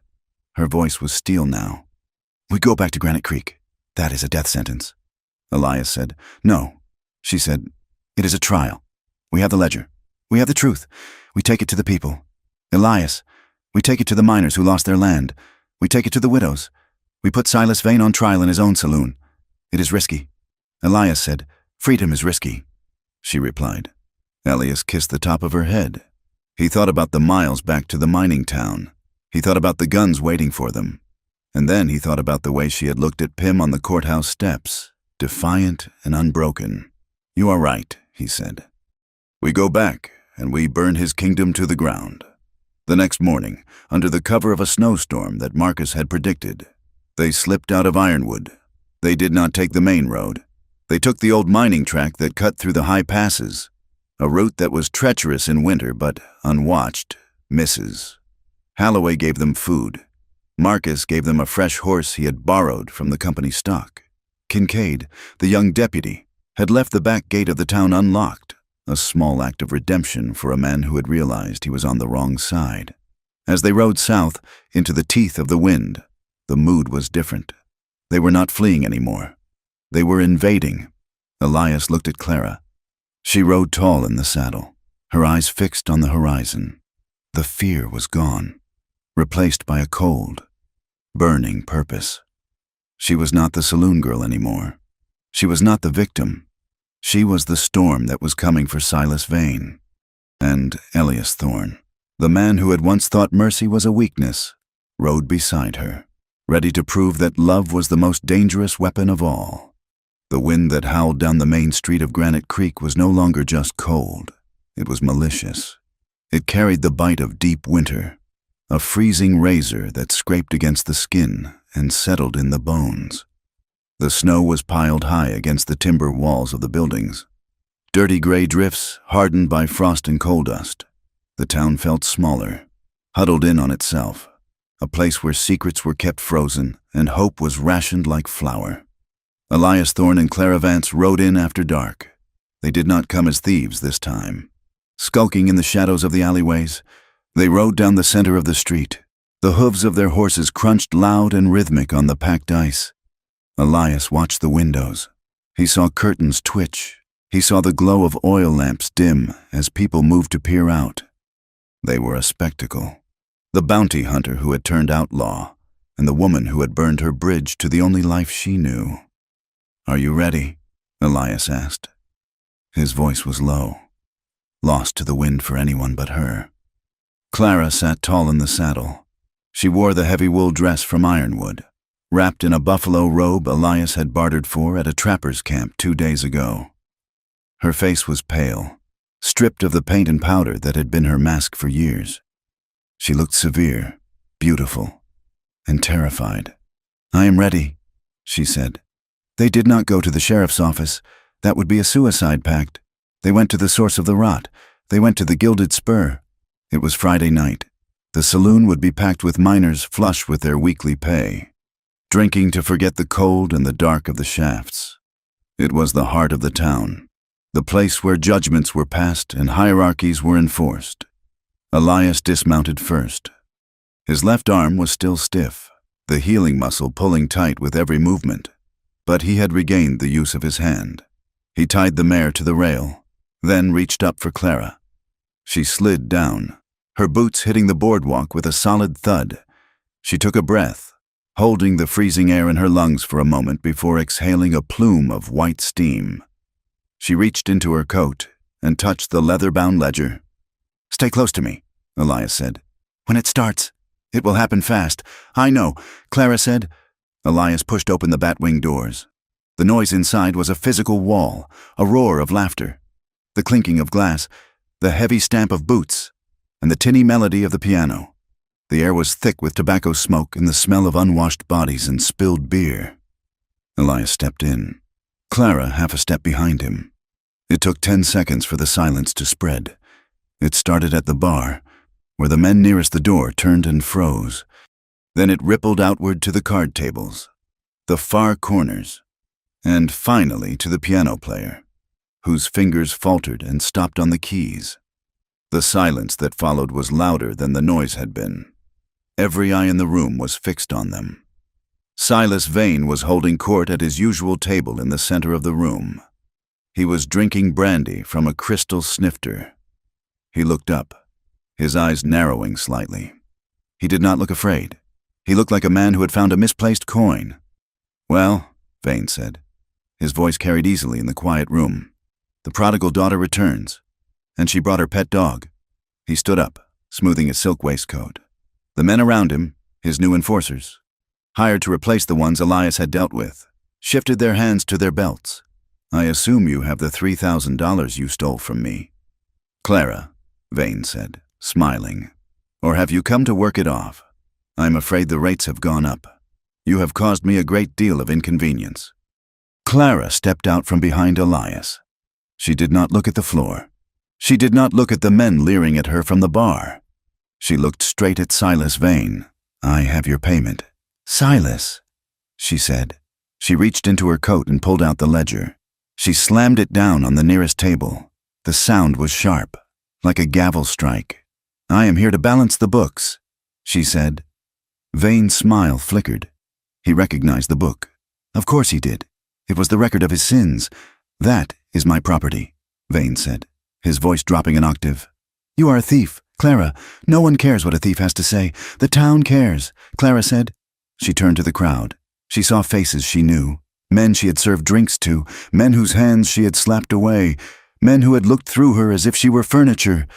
[SPEAKER 1] Her voice was steel now. "We go back to Granite Creek. That is a death sentence." Elias said. "No," she said. "It is a trial. We have the ledger. We have the truth. We take it to the people. Elias, we take it to the miners who lost their land. We take it to the widows. We put Silas Vane on trial in his own saloon. It is risky." Elias said, "Freedom is risky." She replied. Elias kissed the top of her head. He thought about the miles back to the mining town. He thought about the guns waiting for them. And then he thought about the way she had looked at Pym on the courthouse steps, defiant and unbroken. "You are right," he said. We go back, and we burn his kingdom to the ground. The next morning, under the cover of a snowstorm that Marcus had predicted, they slipped out of Ironwood. They did not take the main road. They took the old mining track that cut through the high passes, a route that was treacherous in winter but, unwatched, misses. Holloway gave them food. Marcus gave them a fresh horse he had borrowed from the company stock. Kincaid, the young deputy, had left the back gate of the town unlocked, a small act of redemption for a man who had realized he was on the wrong side. As they rode south into the teeth of the wind, the mood was different. They were not fleeing anymore. They were invading. Elias looked at Clara. She rode tall in the saddle, her eyes fixed on the horizon. The fear was gone, replaced by a cold, burning purpose. She was not the saloon girl anymore. She was not the victim. She was the storm that was coming for Silas Vane. And Elias Thorne, the man who had once thought mercy was a weakness, rode beside her, ready to prove that love was the most dangerous weapon of all. The wind that howled down the main street of Granite Creek was no longer just cold. It was malicious. It carried the bite of deep winter, a freezing razor that scraped against the skin and settled in the bones. The snow was piled high against the timber walls of the buildings. Dirty gray drifts hardened by frost and coal dust. The town felt smaller, huddled in on itself, a place where secrets were kept frozen and hope was rationed like flour. Elias Thorne and Clara Vance rode in after dark. They did not come as thieves this time. Skulking in the shadows of the alleyways, they rode down the center of the street. The hooves of their horses crunched loud and rhythmic on the packed ice. Elias watched the windows. He saw curtains twitch. He saw the glow of oil lamps dim as people moved to peer out. They were a spectacle. The bounty hunter who had turned outlaw, and the woman who had burned her bridge to the only life she knew. "Are you ready?" Elias asked. His voice was low, lost to the wind for anyone but her. Clara sat tall in the saddle. She wore the heavy wool dress from Ironwood, wrapped in a buffalo robe Elias had bartered for at a trapper's camp 2 days ago. Her face was pale, stripped of the paint and powder that had been her mask for years. She looked severe, beautiful, and terrified. "I am ready," she said. "They did not go to the sheriff's office. That would be a suicide pact. They went to the source of the rot. They went to the Gilded Spur. It was Friday night. The saloon would be packed with miners flush with their weekly pay, drinking to forget the cold and the dark of the shafts. It was the heart of the town, the place where judgments were passed and hierarchies were enforced. Elias dismounted first. His left arm was still stiff, the healing muscle pulling tight with every movement, but he had regained the use of his hand. He tied the mare to the rail, then reached up for Clara. She slid down, her boots hitting the boardwalk with a solid thud. She took a breath, holding the freezing air in her lungs for a moment before exhaling a plume of white steam. She reached into her coat and touched the leather-bound ledger. "Stay close to me," Elias said. "When it starts, it will happen fast." "I know," Clara said. Elias pushed open the bat-wing doors. The noise inside was a physical wall, a roar of laughter, the clinking of glass, the heavy stamp of boots, and the tinny melody of the piano. The air was thick with tobacco smoke and the smell of unwashed bodies and spilled beer. Elias stepped in, Clara half a step behind him. It took 10 seconds for the silence to spread. It started at the bar, where the men nearest the door turned and froze. Then it rippled outward to the card tables, the far corners, and finally to the piano player, whose fingers faltered and stopped on the keys. The silence that followed was louder than the noise had been. Every eye in the room was fixed on them. Silas Vane was holding court at his usual table in the center of the room. He was drinking brandy from a crystal snifter. He looked up, his eyes narrowing slightly. He did not look afraid. He looked like a man who had found a misplaced coin. "Well," Vane said. His voice carried easily in the quiet room. "The prodigal daughter returns, and she brought her pet dog." He stood up, smoothing his silk waistcoat. The men around him, his new enforcers, hired to replace the ones Elias had dealt with, shifted their hands to their belts. "I assume you have the $3,000 you stole from me." Clara, Vane said, smiling. Or have you come to work it off? I'm afraid the rates have gone up. You have caused me a great deal of inconvenience. Clara stepped out from behind Elias. She did not look at the floor. She did not look at the men leering at her from the bar. She looked straight at Silas Vane. I have your payment. Silas, she said. She reached into her coat and pulled out the ledger. She slammed it down on the nearest table. The sound was sharp, like a gavel strike. I am here to balance the books, she said. Vane's smile flickered. He recognized the book. Of course he did. It was the record of his sins. That is my property, Vane said, his voice dropping an octave. You are a thief, Clara. No one cares what a thief has to say. The town cares, Clara said. She turned to the crowd. She saw faces she knew, men she had served drinks to, men whose hands she had slapped away, men who had looked through her as if she were furniture.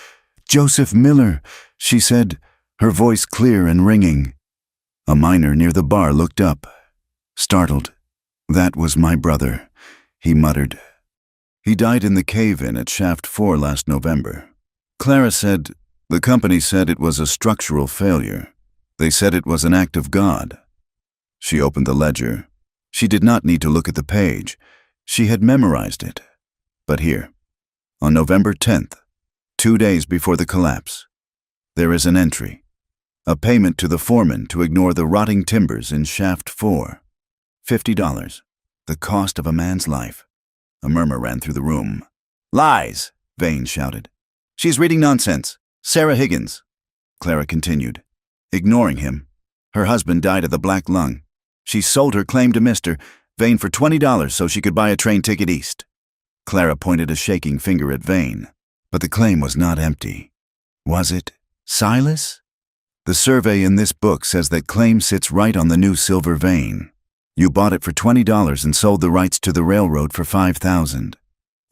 [SPEAKER 1] Joseph Miller, she said, her voice clear and ringing. A miner near the bar looked up, startled. That was my brother, he muttered. He died in the cave-in at Shaft 4 last November. Clara said, the company said it was a structural failure. They said it was an act of God. She opened the ledger. She did not need to look at the page. She had memorized it. But here, on November 10th, 2 days before the collapse, there is an entry. A payment to the foreman to ignore the rotting timbers in Shaft 4. $50. The cost of a man's life. A murmur ran through the room. Lies, Vane shouted. She's reading nonsense. Sarah Higgins. Clara continued, ignoring him. Her husband died of the black lung. She sold her claim to Mr. Vane for $20 so she could buy a train ticket east. Clara pointed a shaking finger at Vane, but the claim was not empty. Was it Silas? The survey in this book says that claim sits right on the new silver vein. You bought it for $20 and sold the rights to the railroad for $5,000.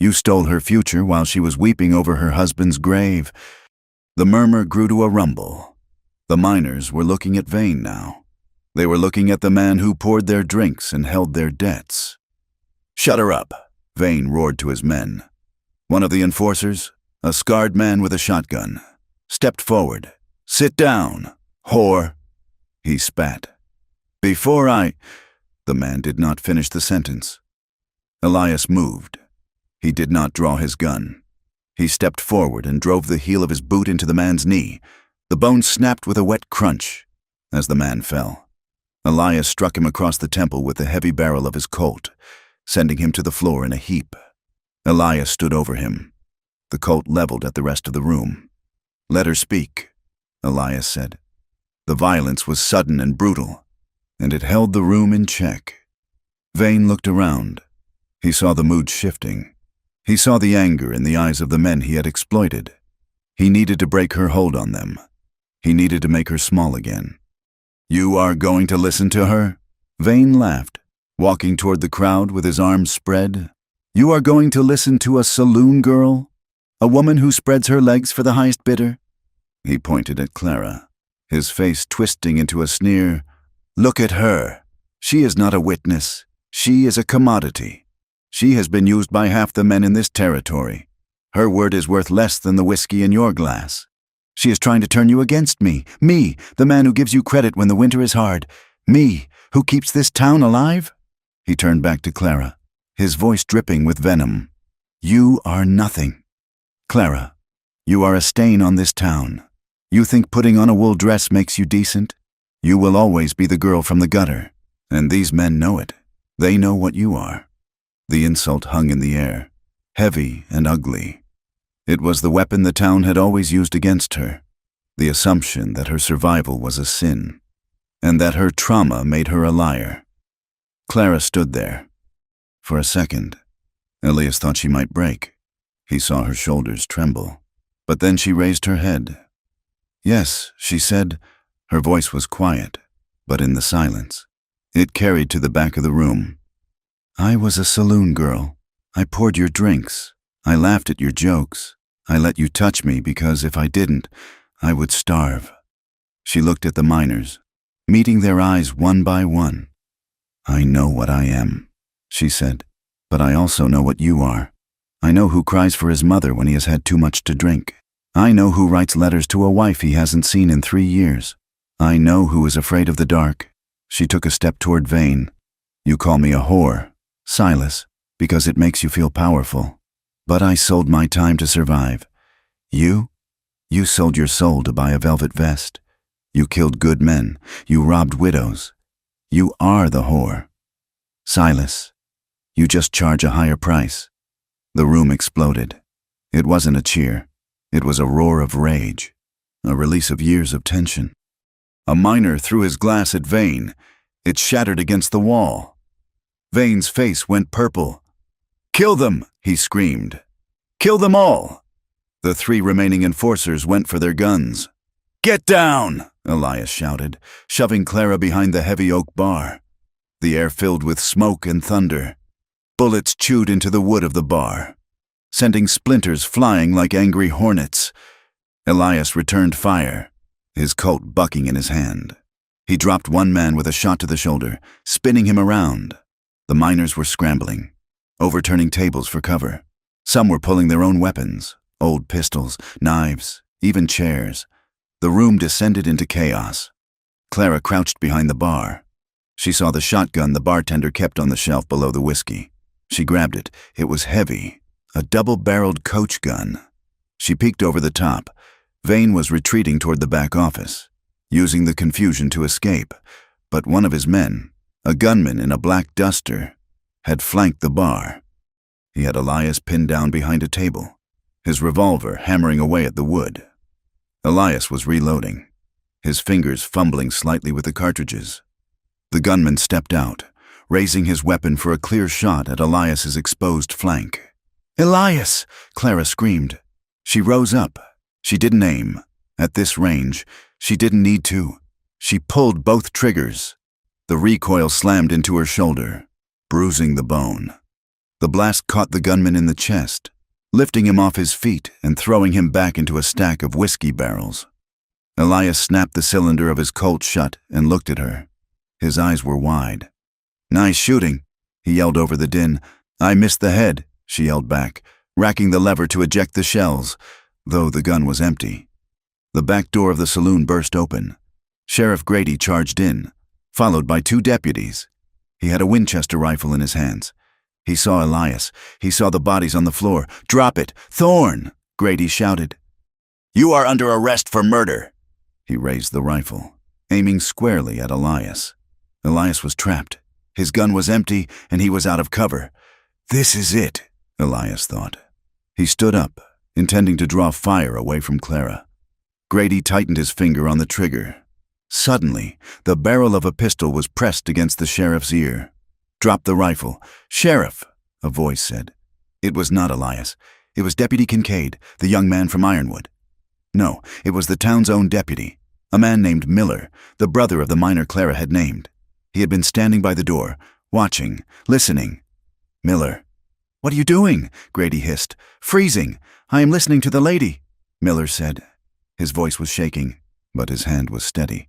[SPEAKER 1] You stole her future while she was weeping over her husband's grave. The murmur grew to a rumble. The miners were looking at Vane now. They were looking at the man who poured their drinks and held their debts. Shut her up, Vane roared to his men. One of the enforcers, a scarred man with a shotgun, stepped forward. Sit down, whore, he spat. Before I... The man did not finish the sentence. Elias moved. He did not draw his gun. He stepped forward and drove the heel of his boot into the man's knee. The bone snapped with a wet crunch as the man fell. Elias struck him across the temple with the heavy barrel of his Colt, sending him to the floor in a heap. Elias stood over him. The Colt leveled at the rest of the room. Let her speak, Elias said. The violence was sudden and brutal, and it held the room in check. Vane looked around. He saw the mood shifting. He saw the anger in the eyes of the men he had exploited. He needed to break her hold on them. He needed to make her small again. You are going to listen to her? Vane laughed, walking toward the crowd with his arms spread. You are going to listen to a saloon girl? A woman who spreads her legs for the highest bidder? He pointed at Clara, his face twisting into a sneer. Look at her. She is not a witness. She is a commodity. She has been used by half the men in this territory. Her word is worth less than the whiskey in your glass. She is trying to turn you against me, the man who gives you credit when the winter is hard, me, who keeps this town alive. He turned back to Clara, his voice dripping with venom. You are nothing. Clara, you are a stain on this town. You think putting on a wool dress makes you decent? You will always be the girl from the gutter, and these men know it. They know what you are. The insult hung in the air, heavy and ugly. It was the weapon the town had always used against her, the assumption that her survival was a sin, and that her trauma made her a liar. Clara stood there. For a second, Elias thought she might break. He saw her shoulders tremble, but then she raised her head. Yes, she said. Her voice was quiet, but in the silence, it carried to the back of the room. I was a saloon girl. I poured your drinks. I laughed at your jokes. I let you touch me because if I didn't, I would starve. She looked at the miners, meeting their eyes one by one. I know what I am, she said, but I also know what you are. I know who cries for his mother when he has had too much to drink. I know who writes letters to a wife he hasn't seen in 3 years. I know who is afraid of the dark. She took a step toward Vane. You call me a whore, Silas, because it makes you feel powerful. But I sold my time to survive. You sold your soul to buy a velvet vest. You killed good men. You robbed widows. You are the whore. Silas, you just charge a higher price. The room exploded. It wasn't a cheer. It was a roar of rage, a release of years of tension. A miner threw his glass at Vane. It shattered against the wall. Vane's face went purple. "Kill them!" he screamed. "Kill them all!" The 3 remaining enforcers went for their guns. "Get down!" Elias shouted, shoving Clara behind the heavy oak bar. The air filled with smoke and thunder. Bullets chewed into the wood of the bar, sending splinters flying like angry hornets. Elias returned fire, his Colt bucking in his hand. He dropped one man with a shot to the shoulder, spinning him around. The miners were scrambling, overturning tables for cover. Some were pulling their own weapons, old pistols, knives, even chairs. The room descended into chaos. Clara crouched behind the bar. She saw the shotgun the bartender kept on the shelf below the whiskey. She grabbed it. It was heavy, a double-barreled coach gun. She peeked over the top. Vane was retreating toward the back office, using the confusion to escape. But one of his men, a gunman in a black duster, had flanked the bar. He had Elias pinned down behind a table, his revolver hammering away at the wood. Elias was reloading, his fingers fumbling slightly with the cartridges. The gunman stepped out, raising his weapon for a clear shot at Elias's exposed flank. "Elias!" Clara screamed. She rose up. She didn't aim. At this range, she didn't need to. She pulled both triggers. The recoil slammed into her shoulder, bruising the bone. The blast caught the gunman in the chest, lifting him off his feet and throwing him back into a stack of whiskey barrels. Elias snapped the cylinder of his Colt shut and looked at her. His eyes were wide. "Nice shooting," he yelled over the din. "I missed the head," she yelled back, racking the lever to eject the shells, though the gun was empty. The back door of the saloon burst open. Sheriff Grady charged in, followed by 2 deputies. He had a Winchester rifle in his hands. He saw Elias. He saw the bodies on the floor. "Drop it! Thorne!" Grady shouted. "You are under arrest for murder." He raised the rifle, aiming squarely at Elias. Elias was trapped. His gun was empty, and he was out of cover. This is it, Elias thought. He stood up, intending to draw fire away from Clara. Grady tightened his finger on the trigger. Suddenly, the barrel of a pistol was pressed against the sheriff's ear. "Drop the rifle. Sheriff," a voice said. It was not Elias. It was Deputy Kincaid, the young man from Ironwood. No, it was the town's own deputy, a man named Miller, the brother of the miner Clara had named. He had been standing by the door, watching, listening. "Miller." "What are you doing?" Grady hissed. "Freezing. I am listening to the lady," Miller said. His voice was shaking, but his hand was steady.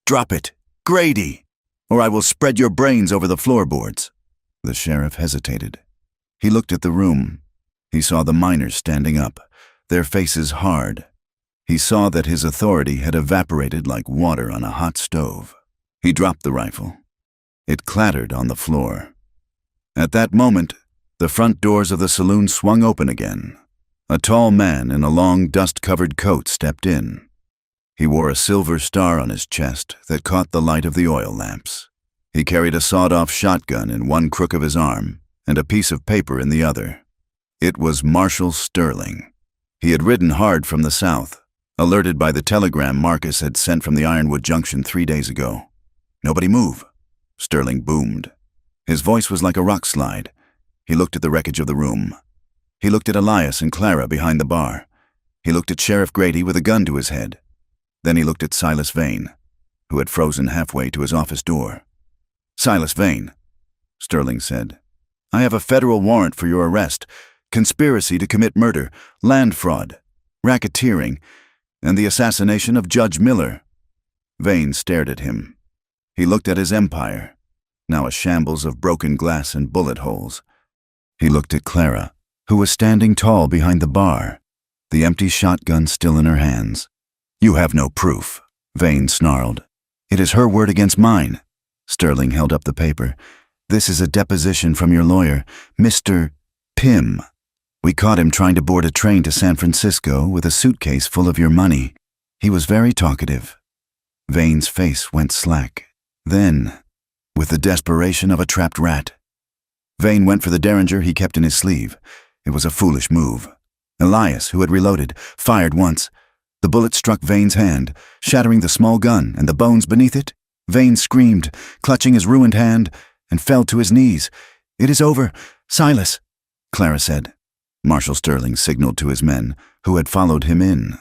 [SPEAKER 1] "Drop it, Grady, or I will spread your brains over the floorboards." The sheriff hesitated. He looked at the room. He saw the miners standing up, their faces hard. He saw that his authority had evaporated like water on a hot stove. He dropped the rifle. It clattered on the floor. At that moment, the front doors of the saloon swung open again. A tall man in a long, dust-covered coat stepped in. He wore a silver star on his chest that caught the light of the oil lamps. He carried a sawed-off shotgun in one crook of his arm and a piece of paper in the other. It was Marshal Sterling. He had ridden hard from the south, alerted by the telegram Marcus had sent from the Ironwood Junction 3 days ago. "Nobody move," Sterling boomed. His voice was like a rock slide. He looked at the wreckage of the room. He looked at Elias and Clara behind the bar. He looked at Sheriff Grady with a gun to his head. Then he looked at Silas Vane, who had frozen halfway to his office door. "Silas Vane," Sterling said, "I have a federal warrant for your arrest, conspiracy to commit murder, land fraud, racketeering, and the assassination of Judge Miller." Vane stared at him. He looked at his empire, now a shambles of broken glass and bullet holes. He looked at Clara. who was standing tall behind the bar, the empty shotgun still in her hands. "You have no proof," Vane snarled. "It is her word against mine." Sterling held up the paper. "This is a deposition from your lawyer, Mr. Pym. We caught him trying to board a train to San Francisco with a suitcase full of your money. He was very talkative." Vane's face went slack. Then, with the desperation of a trapped rat, Vane went for the derringer he kept in his sleeve. It was a foolish move. Elias, who had reloaded, fired once. The bullet struck Vane's hand, shattering the small gun and the bones beneath it. Vane screamed, clutching his ruined hand, and fell to his knees. "It is over. Silas," Clara said. Marshal Sterling signaled to his men, who had followed him in.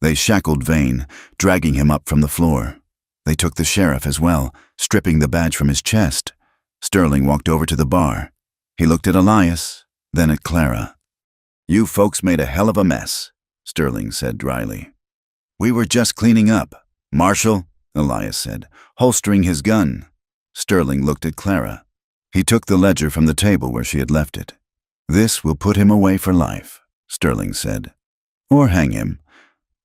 [SPEAKER 1] They shackled Vane, dragging him up from the floor. They took the sheriff as well, stripping the badge from his chest. Sterling walked over to the bar. He looked at Elias, then at Clara. "You folks made a hell of a mess," Sterling said dryly. "We were just cleaning up." "Marshal," Elias said, holstering his gun. Sterling looked at Clara. He took the ledger from the table where she had left it. "This will put him away for life," Sterling said. "Or hang him.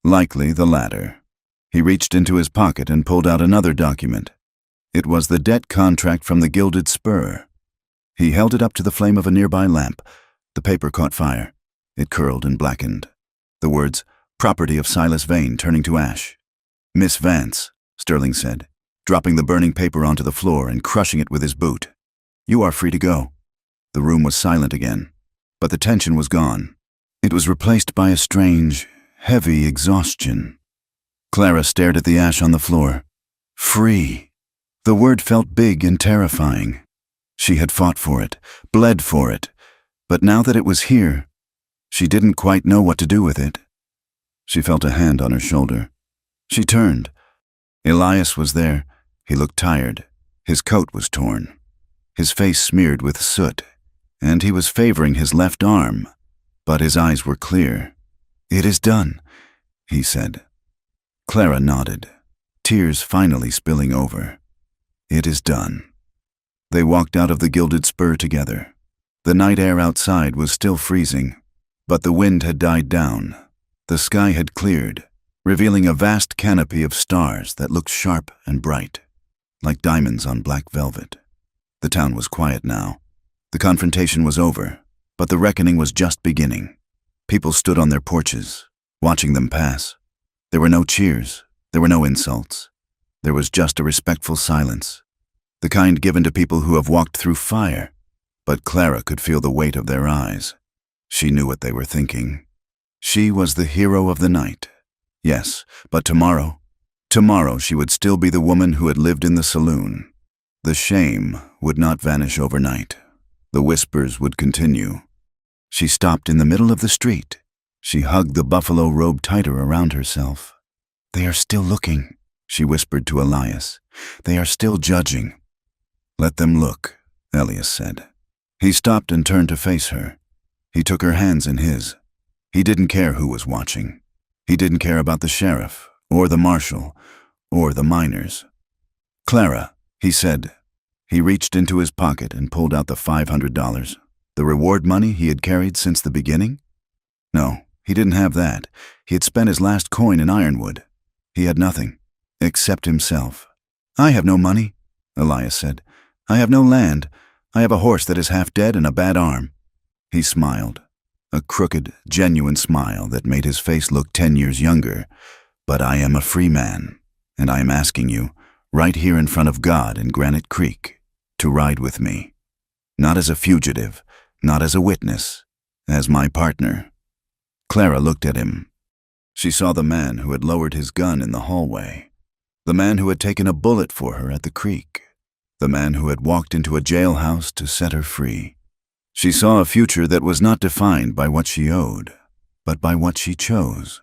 [SPEAKER 1] Likely the latter." He reached into his pocket and pulled out another document. It was the debt contract from the Gilded Spur. He held it up to the flame of a nearby lamp. The paper caught fire. It curled and blackened. The words, "Property of Silas Vane," turning to ash. "Miss Vance," Sterling said, dropping the burning paper onto the floor and crushing it with his boot. "You are free to go." The room was silent again, but the tension was gone. It was replaced by a strange, heavy exhaustion. Clara stared at the ash on the floor. Free. The word felt big and terrifying. She had fought for it, bled for it, but now that it was here, she didn't quite know what to do with it. She felt a hand on her shoulder. She turned. Elias was there. He looked tired. His coat was torn, his face smeared with soot, and he was favoring his left arm, but his eyes were clear. "It is done," he said. Clara nodded, tears finally spilling over. "It is done." They walked out of the Gilded Spur together. The night air outside was still freezing, but the wind had died down. The sky had cleared, revealing a vast canopy of stars that looked sharp and bright, like diamonds on black velvet. The town was quiet now. The confrontation was over, but the reckoning was just beginning. People stood on their porches, watching them pass. There were no cheers. There were no insults. There was just a respectful silence, the kind given to people who have walked through fire. But Clara could feel the weight of their eyes. She knew what they were thinking. She was the hero of the night. Yes, but tomorrow she would still be the woman who had lived in the saloon. The shame would not vanish overnight. The whispers would continue. She stopped in the middle of the street. She hugged the buffalo robe tighter around herself. "They are still looking," she whispered to Elias. "They are still judging." "Let them look," Elias said. He stopped and turned to face her. He took her hands in his. He didn't care who was watching. He didn't care about the sheriff, or the marshal, or the miners. "Clara," he said. He reached into his pocket and pulled out the $500, the reward money he had carried since the beginning. No, he didn't have that. He had spent his last coin in Ironwood. He had nothing, except himself. "I have no money," Elias said. "I have no land. I have a horse that is half dead and a bad arm." He smiled, a crooked, genuine smile that made his face look 10 years younger. "But I am a free man, and I am asking you, right here in front of God in Granite Creek, to ride with me. Not as a fugitive, not as a witness, as my partner." Clara looked at him. She saw the man who had lowered his gun in the hallway, the man who had taken a bullet for her at the creek, the man who had walked into a jailhouse to set her free. She saw a future that was not defined by what she owed, but by what she chose.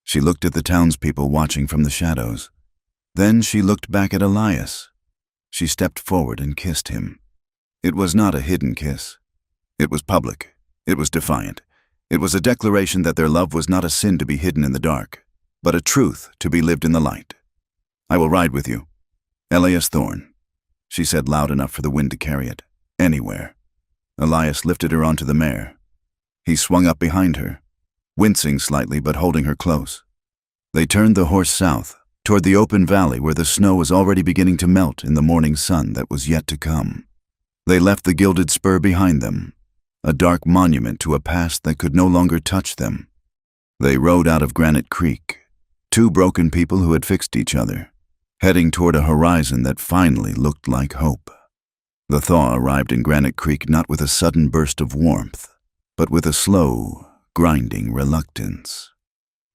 [SPEAKER 1] She looked at the townspeople watching from the shadows. Then she looked back at Elias. She stepped forward and kissed him. It was not a hidden kiss. It was public. It was defiant. It was a declaration that their love was not a sin to be hidden in the dark, but a truth to be lived in the light. "I will ride with you. Elias Thorne," she said loud enough for the wind to carry it. "Anywhere." Elias lifted her onto the mare. He swung up behind her, wincing slightly but holding her close. They turned the horse south, toward the open valley where the snow was already beginning to melt in the morning sun that was yet to come. They left the gilded spur behind them, a dark monument to a past that could no longer touch them. They rode out of Granite Creek, two broken people who had fixed each other, heading toward a horizon that finally looked like hope. The thaw arrived in Granite Creek not with a sudden burst of warmth, but with a slow, grinding reluctance.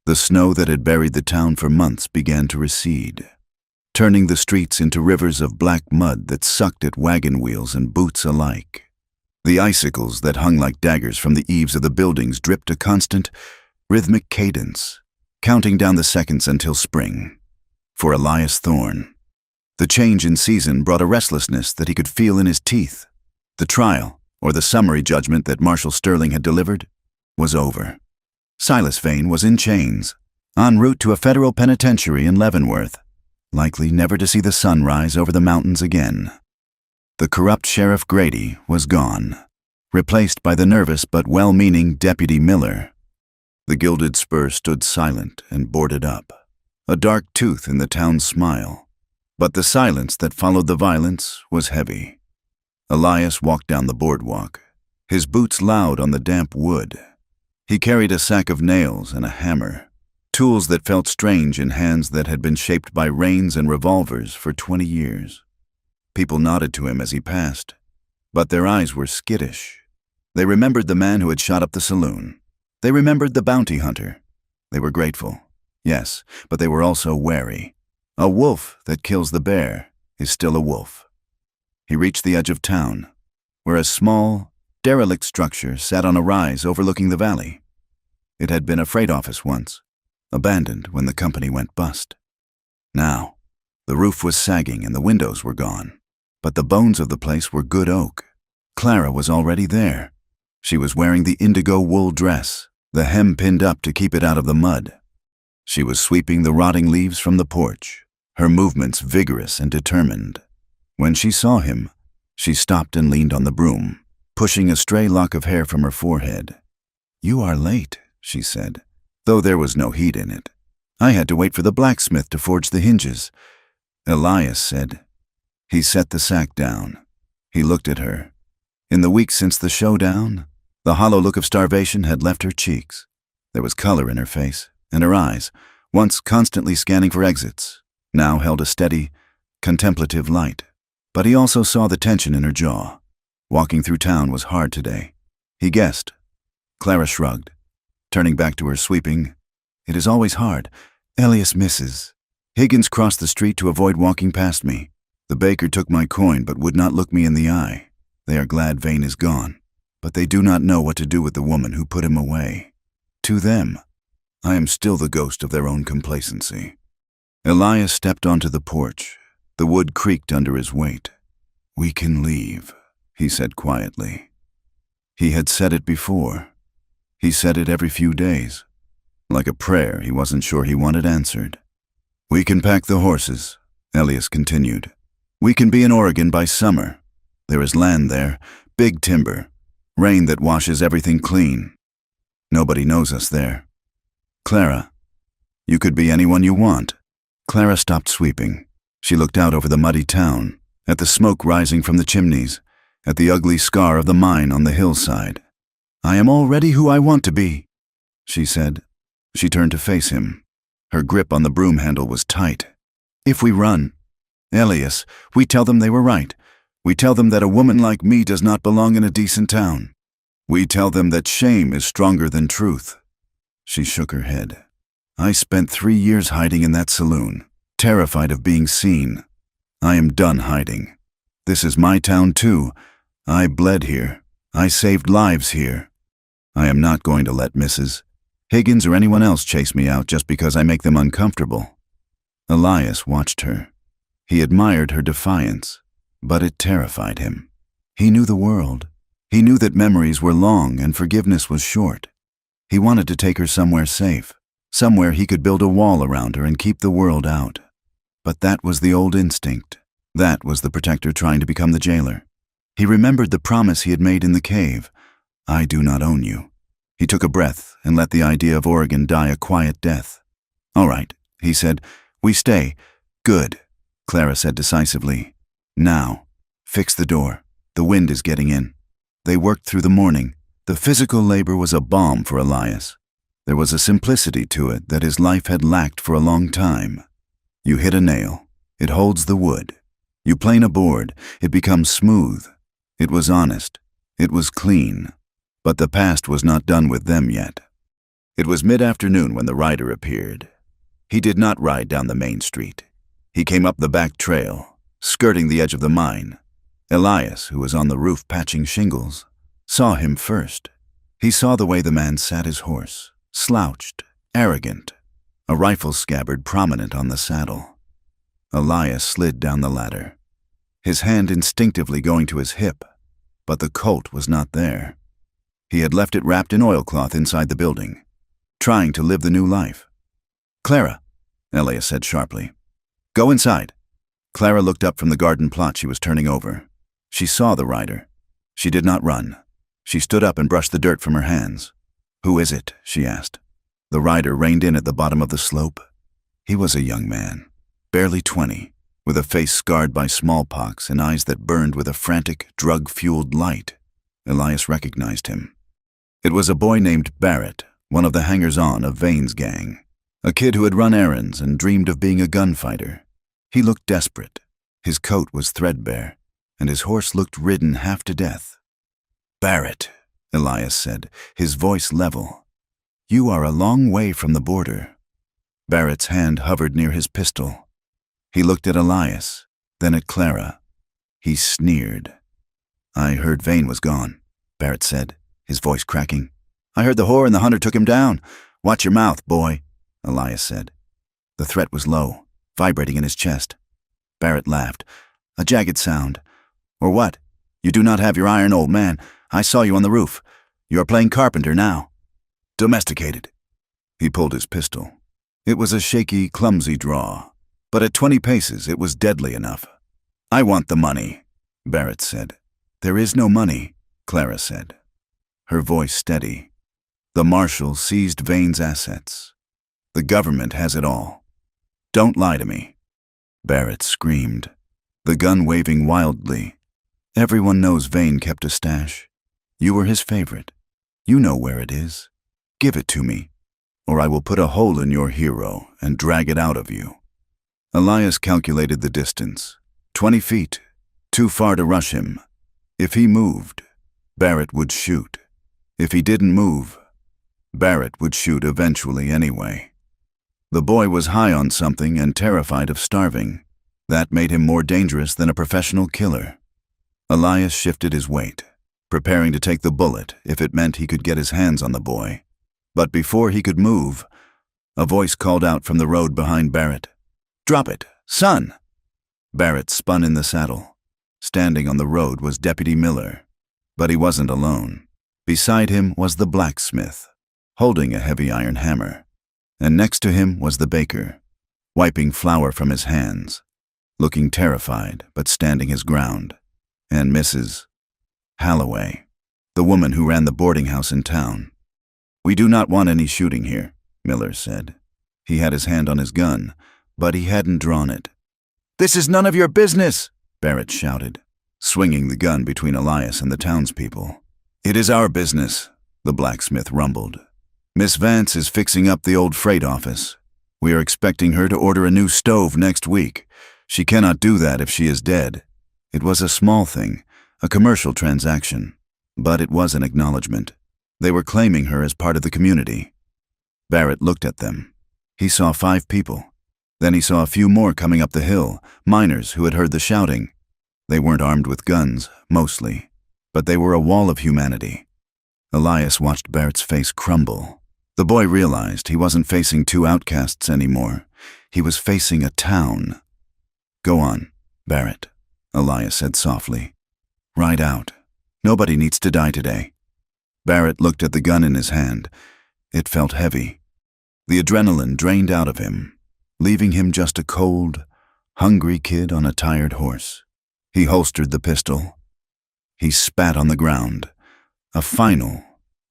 [SPEAKER 1] The snow that had buried the town for months began to recede, turning the streets into rivers of black mud that sucked at wagon wheels and boots alike. The icicles that hung like daggers from the eaves of the buildings dripped a constant, rhythmic cadence, counting down the seconds until spring. For Elias Thorne, the change in season brought a restlessness that he could feel in his teeth. The trial, or the summary judgment that Marshal Sterling had delivered, was over. Silas Vane was in chains, en route to a federal penitentiary in Leavenworth, likely never to see the sun rise over the mountains again. The corrupt Sheriff Grady was gone, replaced by the nervous but well-meaning Deputy Miller. The gilded spur stood silent and boarded up, a dark tooth in the town's smile. But the silence that followed the violence was heavy. Elias walked down the boardwalk, his boots loud on the damp wood. He carried a sack of nails and a hammer, tools that felt strange in hands that had been shaped by reins and revolvers for 20 years. People nodded to him as he passed, but their eyes were skittish. They remembered the man who had shot up the saloon. They remembered the bounty hunter. They were grateful, yes, but they were also wary. A wolf that kills the bear is still a wolf. He reached the edge of town, where a small, derelict structure sat on a rise overlooking the valley. It had been a freight office once, abandoned when the company went bust. Now, the roof was sagging and the windows were gone, but the bones of the place were good oak. Clara was already there. She was wearing the indigo wool dress, the hem pinned up to keep it out of the mud. She was sweeping the rotting leaves from the porch, her movements vigorous and determined. When she saw him, she stopped and leaned on the broom, pushing a stray lock of hair from her forehead. "You are late," she said, though there was no heat in it. "I had to wait for the blacksmith to forge the hinges," Elias said. He set the sack down. He looked at her. In the weeks since the showdown, the hollow look of starvation had left her cheeks. There was color in her face, and her eyes, once constantly scanning for exits, now held a steady, contemplative light. But he also saw the tension in her jaw. Walking through town was hard today. He guessed. Clara shrugged, turning back to her sweeping. "It is always hard. Elias misses. Higgins crossed the street to avoid walking past me. The baker took my coin but would not look me in the eye. They are glad Vane is gone, but they do not know what to do with the woman who put him away. To them, I am still the ghost of their own complacency." Elias stepped onto the porch. The wood creaked under his weight. "We can leave," he said quietly. He had said it before. He said it every few days, like a prayer he wasn't sure he wanted answered. "We can pack the horses," Elias continued. "We can be in Oregon by summer. There is land there, big timber, rain that washes everything clean. Nobody knows us there. Clara, you could be anyone you want." Clara stopped sweeping. She looked out over the muddy town, at the smoke rising from the chimneys, at the ugly scar of the mine on the hillside. "I am already who I want to be," she said. She turned to face him. Her grip on the broom handle was tight. "If we run, Elias, we tell them they were right. We tell them that a woman like me does not belong in a decent town. We tell them that shame is stronger than truth." She shook her head. "I spent 3 years hiding in that saloon, terrified of being seen. I am done hiding. This is my town too. I bled here. I saved lives here. I am not going to let Mrs. Higgins or anyone else chase me out just because I make them uncomfortable." Elias watched her. He admired her defiance, but it terrified him. He knew the world. He knew that memories were long and forgiveness was short. He wanted to take her somewhere safe, somewhere he could build a wall around her and keep the world out. But that was the old instinct. That was the protector trying to become the jailer. He remembered the promise he had made in the cave. "I do not own you. He took a breath and let the idea of Oregon die a quiet death. "All right," he said. "We stay." "Good," Clara said decisively. "Now, fix the door. The wind is getting in." They worked through the morning. The physical labor was a balm for Elias. There was a simplicity to it that his life had lacked for a long time. You hit a nail, it holds the wood. You plane a board, it becomes smooth. It was honest. It was clean. But the past was not done with them yet. It was mid-afternoon when the rider appeared. He did not ride down the main street. He came up the back trail, skirting the edge of the mine. Elias, who was on the roof patching shingles, saw him first. He saw the way the man sat his horse, slouched, arrogant, a rifle scabbard prominent on the saddle. Elias slid down the ladder, his hand instinctively going to his hip, but the Colt was not there. He had left it wrapped in oilcloth inside the building, trying to live the new life. "Clara," Elias said sharply. "Go inside." Clara looked up from the garden plot she was turning over. She saw the rider. She did not run. She stood up and brushed the dirt from her hands. "Who is it?" she asked. The rider reined in at the bottom of the slope. He was a young man, barely 20, with a face scarred by smallpox and eyes that burned with a frantic, drug-fueled light. Elias recognized him. It was a boy named Barrett, one of the hangers-on of Vane's gang, a kid who had run errands and dreamed of being a gunfighter. He looked desperate. His coat was threadbare, and his horse looked ridden half to death. "Barrett," Elias said, his voice level. "You are a long way from the border." Barrett's hand hovered near his pistol. He looked at Elias, then at Clara. He sneered. "I heard Vane was gone," Barrett said, his voice cracking. "I heard the whore and the hunter took him down. Watch your mouth, boy," Elias said. The threat was low, vibrating in his chest. Barrett laughed. "A jagged sound. Or what? You do not have your iron, old man. I saw you on the roof. You are playing carpenter now." "Domesticated." He pulled his pistol. It was a shaky, clumsy draw, but at 20 paces it was deadly enough. "I want the money," Barrett said. "There is no money," Clara said, her voice steady. "The marshal seized Vane's assets. The government has it all. Don't lie to me." Barrett screamed, the gun waving wildly. "Everyone knows Vane kept a stash. You were his favorite. You know where it is. Give it to me, or I will put a hole in your hero and drag it out of you." Elias calculated the distance. 20 feet, too far to rush him. If he moved, Barrett would shoot. If he didn't move, Barrett would shoot eventually anyway. The boy was high on something and terrified of starving. That made him more dangerous than a professional killer. Elias shifted his weight, preparing to take the bullet if it meant he could get his hands on the boy. But before he could move, a voice called out from the road behind Barrett. "Drop it, son!" Barrett spun in the saddle. Standing on the road was Deputy Miller, but he wasn't alone. Beside him was the blacksmith, holding a heavy iron hammer, and next to him was the baker, wiping flour from his hands, looking terrified but standing his ground, and Mrs. Halloway, the woman who ran the boarding house in town. "We do not want any shooting here," Miller said. He had his hand on his gun, but he hadn't drawn it. "This is none of your business," Barrett shouted, swinging the gun between Elias and the townspeople. "It is our business," the blacksmith rumbled. "Miss Vance is fixing up the old freight office. We are expecting her to order a new stove next week. She cannot do that if she is dead." It was a small thing, a commercial transaction, but it was an acknowledgement. They were claiming her as part of the community. Barrett looked at them. He saw 5 people. Then he saw a few more coming up the hill, miners who had heard the shouting. They weren't armed with guns, mostly, but they were a wall of humanity. Elias watched Barrett's face crumble. The boy realized he wasn't facing 2 outcasts anymore. He was facing a town. "Go on, Barrett," Elias said softly. "Ride out. Nobody needs to die today." Barrett looked at the gun in his hand. It felt heavy. The adrenaline drained out of him, leaving him just a cold, hungry kid on a tired horse. He holstered the pistol. He spat on the ground, a final,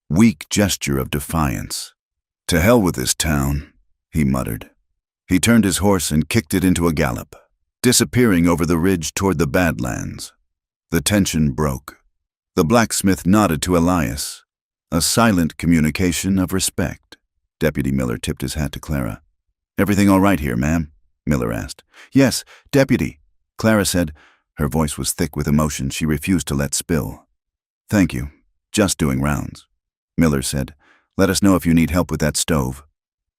[SPEAKER 1] weak gesture of defiance. "To hell with this town," he muttered. He turned his horse and kicked it into a gallop, disappearing over the ridge toward the Badlands. The tension broke. The blacksmith nodded to Elias, a silent communication of respect. Deputy Miller tipped his hat to Clara. "Everything all right here, ma'am?" Miller asked. "Yes, Deputy," Clara said. Her voice was thick with emotion she refused to let spill. "Thank you. Just doing rounds," Miller said. "Let us know if you need help with that stove."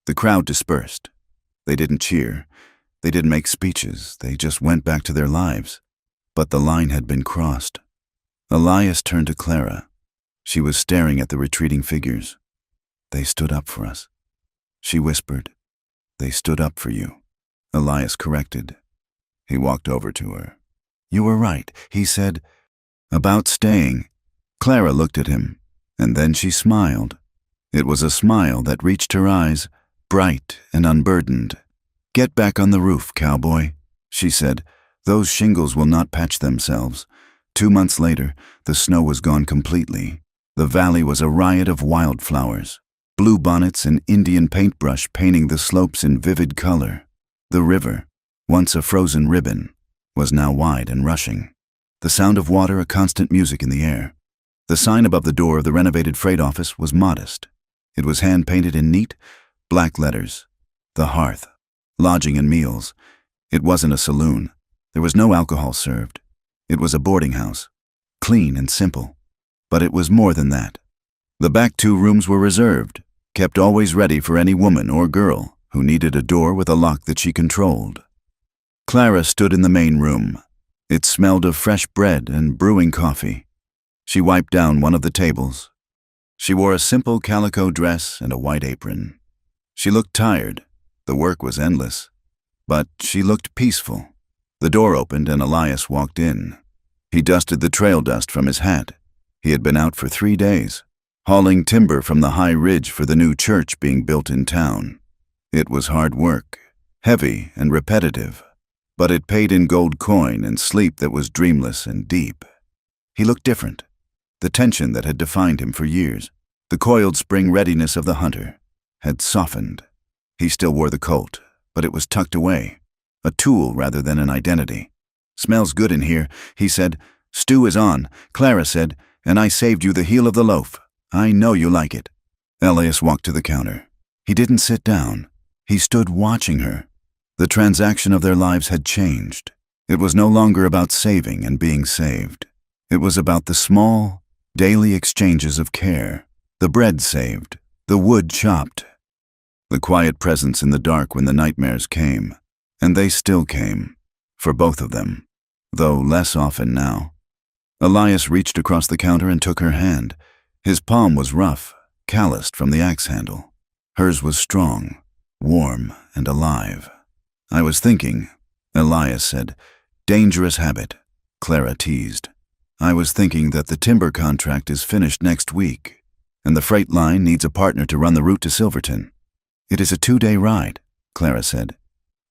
[SPEAKER 1] The crowd dispersed. They didn't cheer. They didn't make speeches. They just went back to their lives. But the line had been crossed. Elias turned to Clara. She was staring at the retreating figures. "They stood up for us," she whispered. "They stood up for you," Elias corrected. He walked over to her. "You were right," he said. "About staying." Clara looked at him, and then she smiled. It was a smile that reached her eyes, bright and unburdened. "Get back on the roof, Cowboy," she said. "Those shingles will not patch themselves." 2 months later, the snow was gone completely. The valley was a riot of wildflowers, bluebonnets and Indian paintbrush painting the slopes in vivid color. The river, once a frozen ribbon, was now wide and rushing, the sound of water a constant music in the air. The sign above the door of the renovated freight office was modest. It was hand-painted in neat, black letters. The Hearth, Lodging and Meals. It wasn't a saloon. There was no alcohol served. It was a boarding house, clean and simple. But it was more than that. The back 2 rooms were reserved, kept always ready for any woman or girl who needed a door with a lock that she controlled. Clara stood in the main room. It smelled of fresh bread and brewing coffee. She wiped down one of the tables. She wore a simple calico dress and a white apron. She looked tired. The work was endless. But she looked peaceful. The door opened and Elias walked in. He dusted the trail dust from his hat. He had been out for 3 days, hauling timber from the high ridge for the new church being built in town. It was hard work, heavy and repetitive, but it paid in gold coin and sleep that was dreamless and deep. He looked different. The tension that had defined him for years, the coiled spring readiness of the hunter, had softened. He still wore the colt, but it was tucked away, a tool rather than an identity. "Smells good in here," he said. "Stew is on," Clara said, "and I saved you the heel of the loaf. I know you like it." Elias walked to the counter. He didn't sit down. He stood watching her. The transaction of their lives had changed. It was no longer about saving and being saved. It was about the small, daily exchanges of care. The bread saved, the wood chopped. The quiet presence in the dark when the nightmares came. And they still came, for both of them, though less often now. Elias reached across the counter and took her hand. His palm was rough, calloused from the axe handle. Hers was strong, warm, and alive. "I was thinking," Elias said. "Dangerous habit," Clara teased. "I was thinking that the timber contract is finished next week, and the freight line needs a partner to run the route to Silverton." "It is a 2-day ride," Clara said.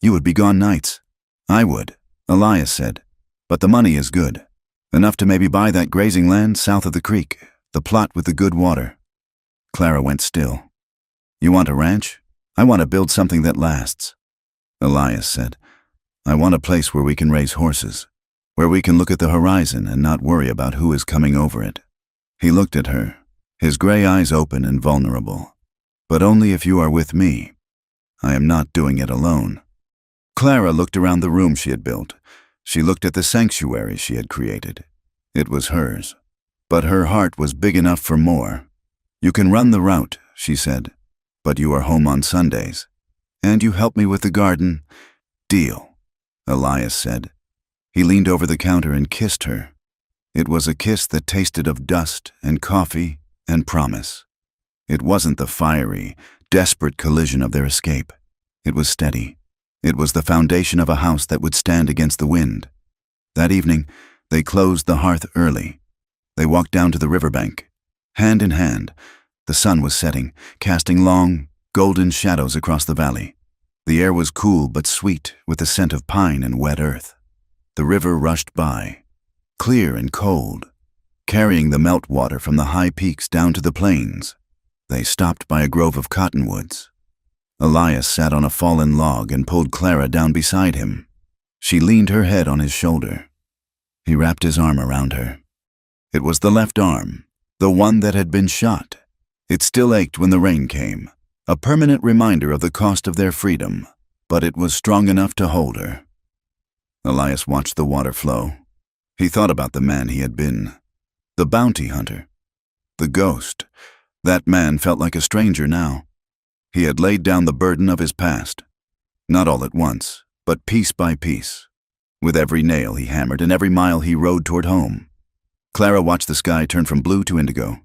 [SPEAKER 1] "You would be gone nights." "I would," Elias said. "But the money is good. Enough to maybe buy that grazing land south of the creek, the plot with the good water." Clara went still. "You want a ranch? I want to build something that lasts." Elias said, "I want a place where we can raise horses, where we can look at the horizon and not worry about who is coming over it." He looked at her, his gray eyes open and vulnerable. "But only if you are with me. I am not doing it alone." Clara looked around the room she had built. She looked at the sanctuary she had created. It was hers. But her heart was big enough for more. "You can run the route," she said, "but you are home on Sundays. And you help me with the garden." "Deal," Elias said. He leaned over the counter and kissed her. It was a kiss that tasted of dust and coffee and promise. It wasn't the fiery, desperate collision of their escape. It was steady. It was the foundation of a house that would stand against the wind. That evening, they closed the hearth early. They walked down to the riverbank, hand in hand. The sun was setting, casting long, golden shadows across the valley. The air was cool but sweet, with the scent of pine and wet earth. The river rushed by, clear and cold. carrying the meltwater from the high peaks down to the plains. They stopped by a grove of cottonwoods. Elias sat on a fallen log and pulled Clara down beside him. She leaned her head on his shoulder. He wrapped his arm around her. It was the left arm, the one that had been shot. It still ached when the rain came, a permanent reminder of the cost of their freedom, but it was strong enough to hold her. Elias watched the water flow. He thought about the man he had been, the bounty hunter, the ghost. That man felt like a stranger now. He had laid down the burden of his past, not all at once, but piece by piece. With every nail he hammered and every mile he rode toward home. Clara watched the sky turn from blue to indigo.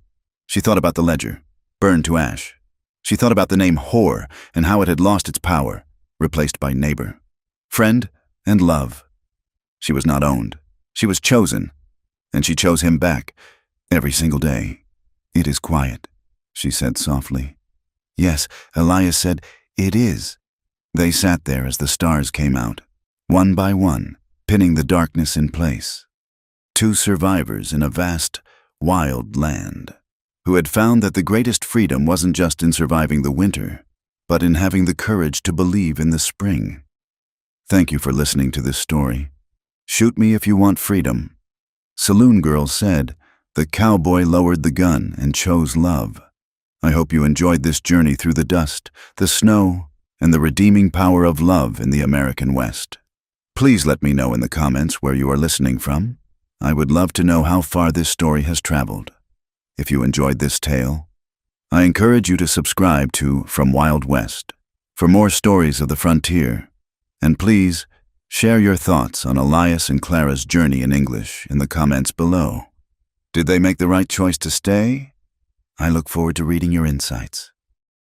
[SPEAKER 1] She thought about the ledger, burned to ash. She thought about the name whore and how it had lost its power, replaced by neighbor, friend, and love. She was not owned. She was chosen, and she chose him back every single day. "It is quiet," she said softly. "Yes," Elias said, "it is." They sat there as the stars came out, one by one, pinning the darkness in place. Two survivors in a vast, wild land, who had found that the greatest freedom wasn't just in surviving the winter, but in having the courage to believe in the spring. Thank you for listening to this story. Shoot me if you want freedom. Saloon Girl said, "The cowboy lowered the gun and chose love." I hope you enjoyed this journey through the dust, the snow, and the redeeming power of love in the American West. Please let me know in the comments where you are listening from. I would love to know how far this story has traveled. If you enjoyed this tale, I encourage you to subscribe to From Wild West for more stories of the frontier. And please, share your thoughts on Elias and Clara's journey in English in the comments below. Did they make the right choice to stay? I look forward to reading your insights.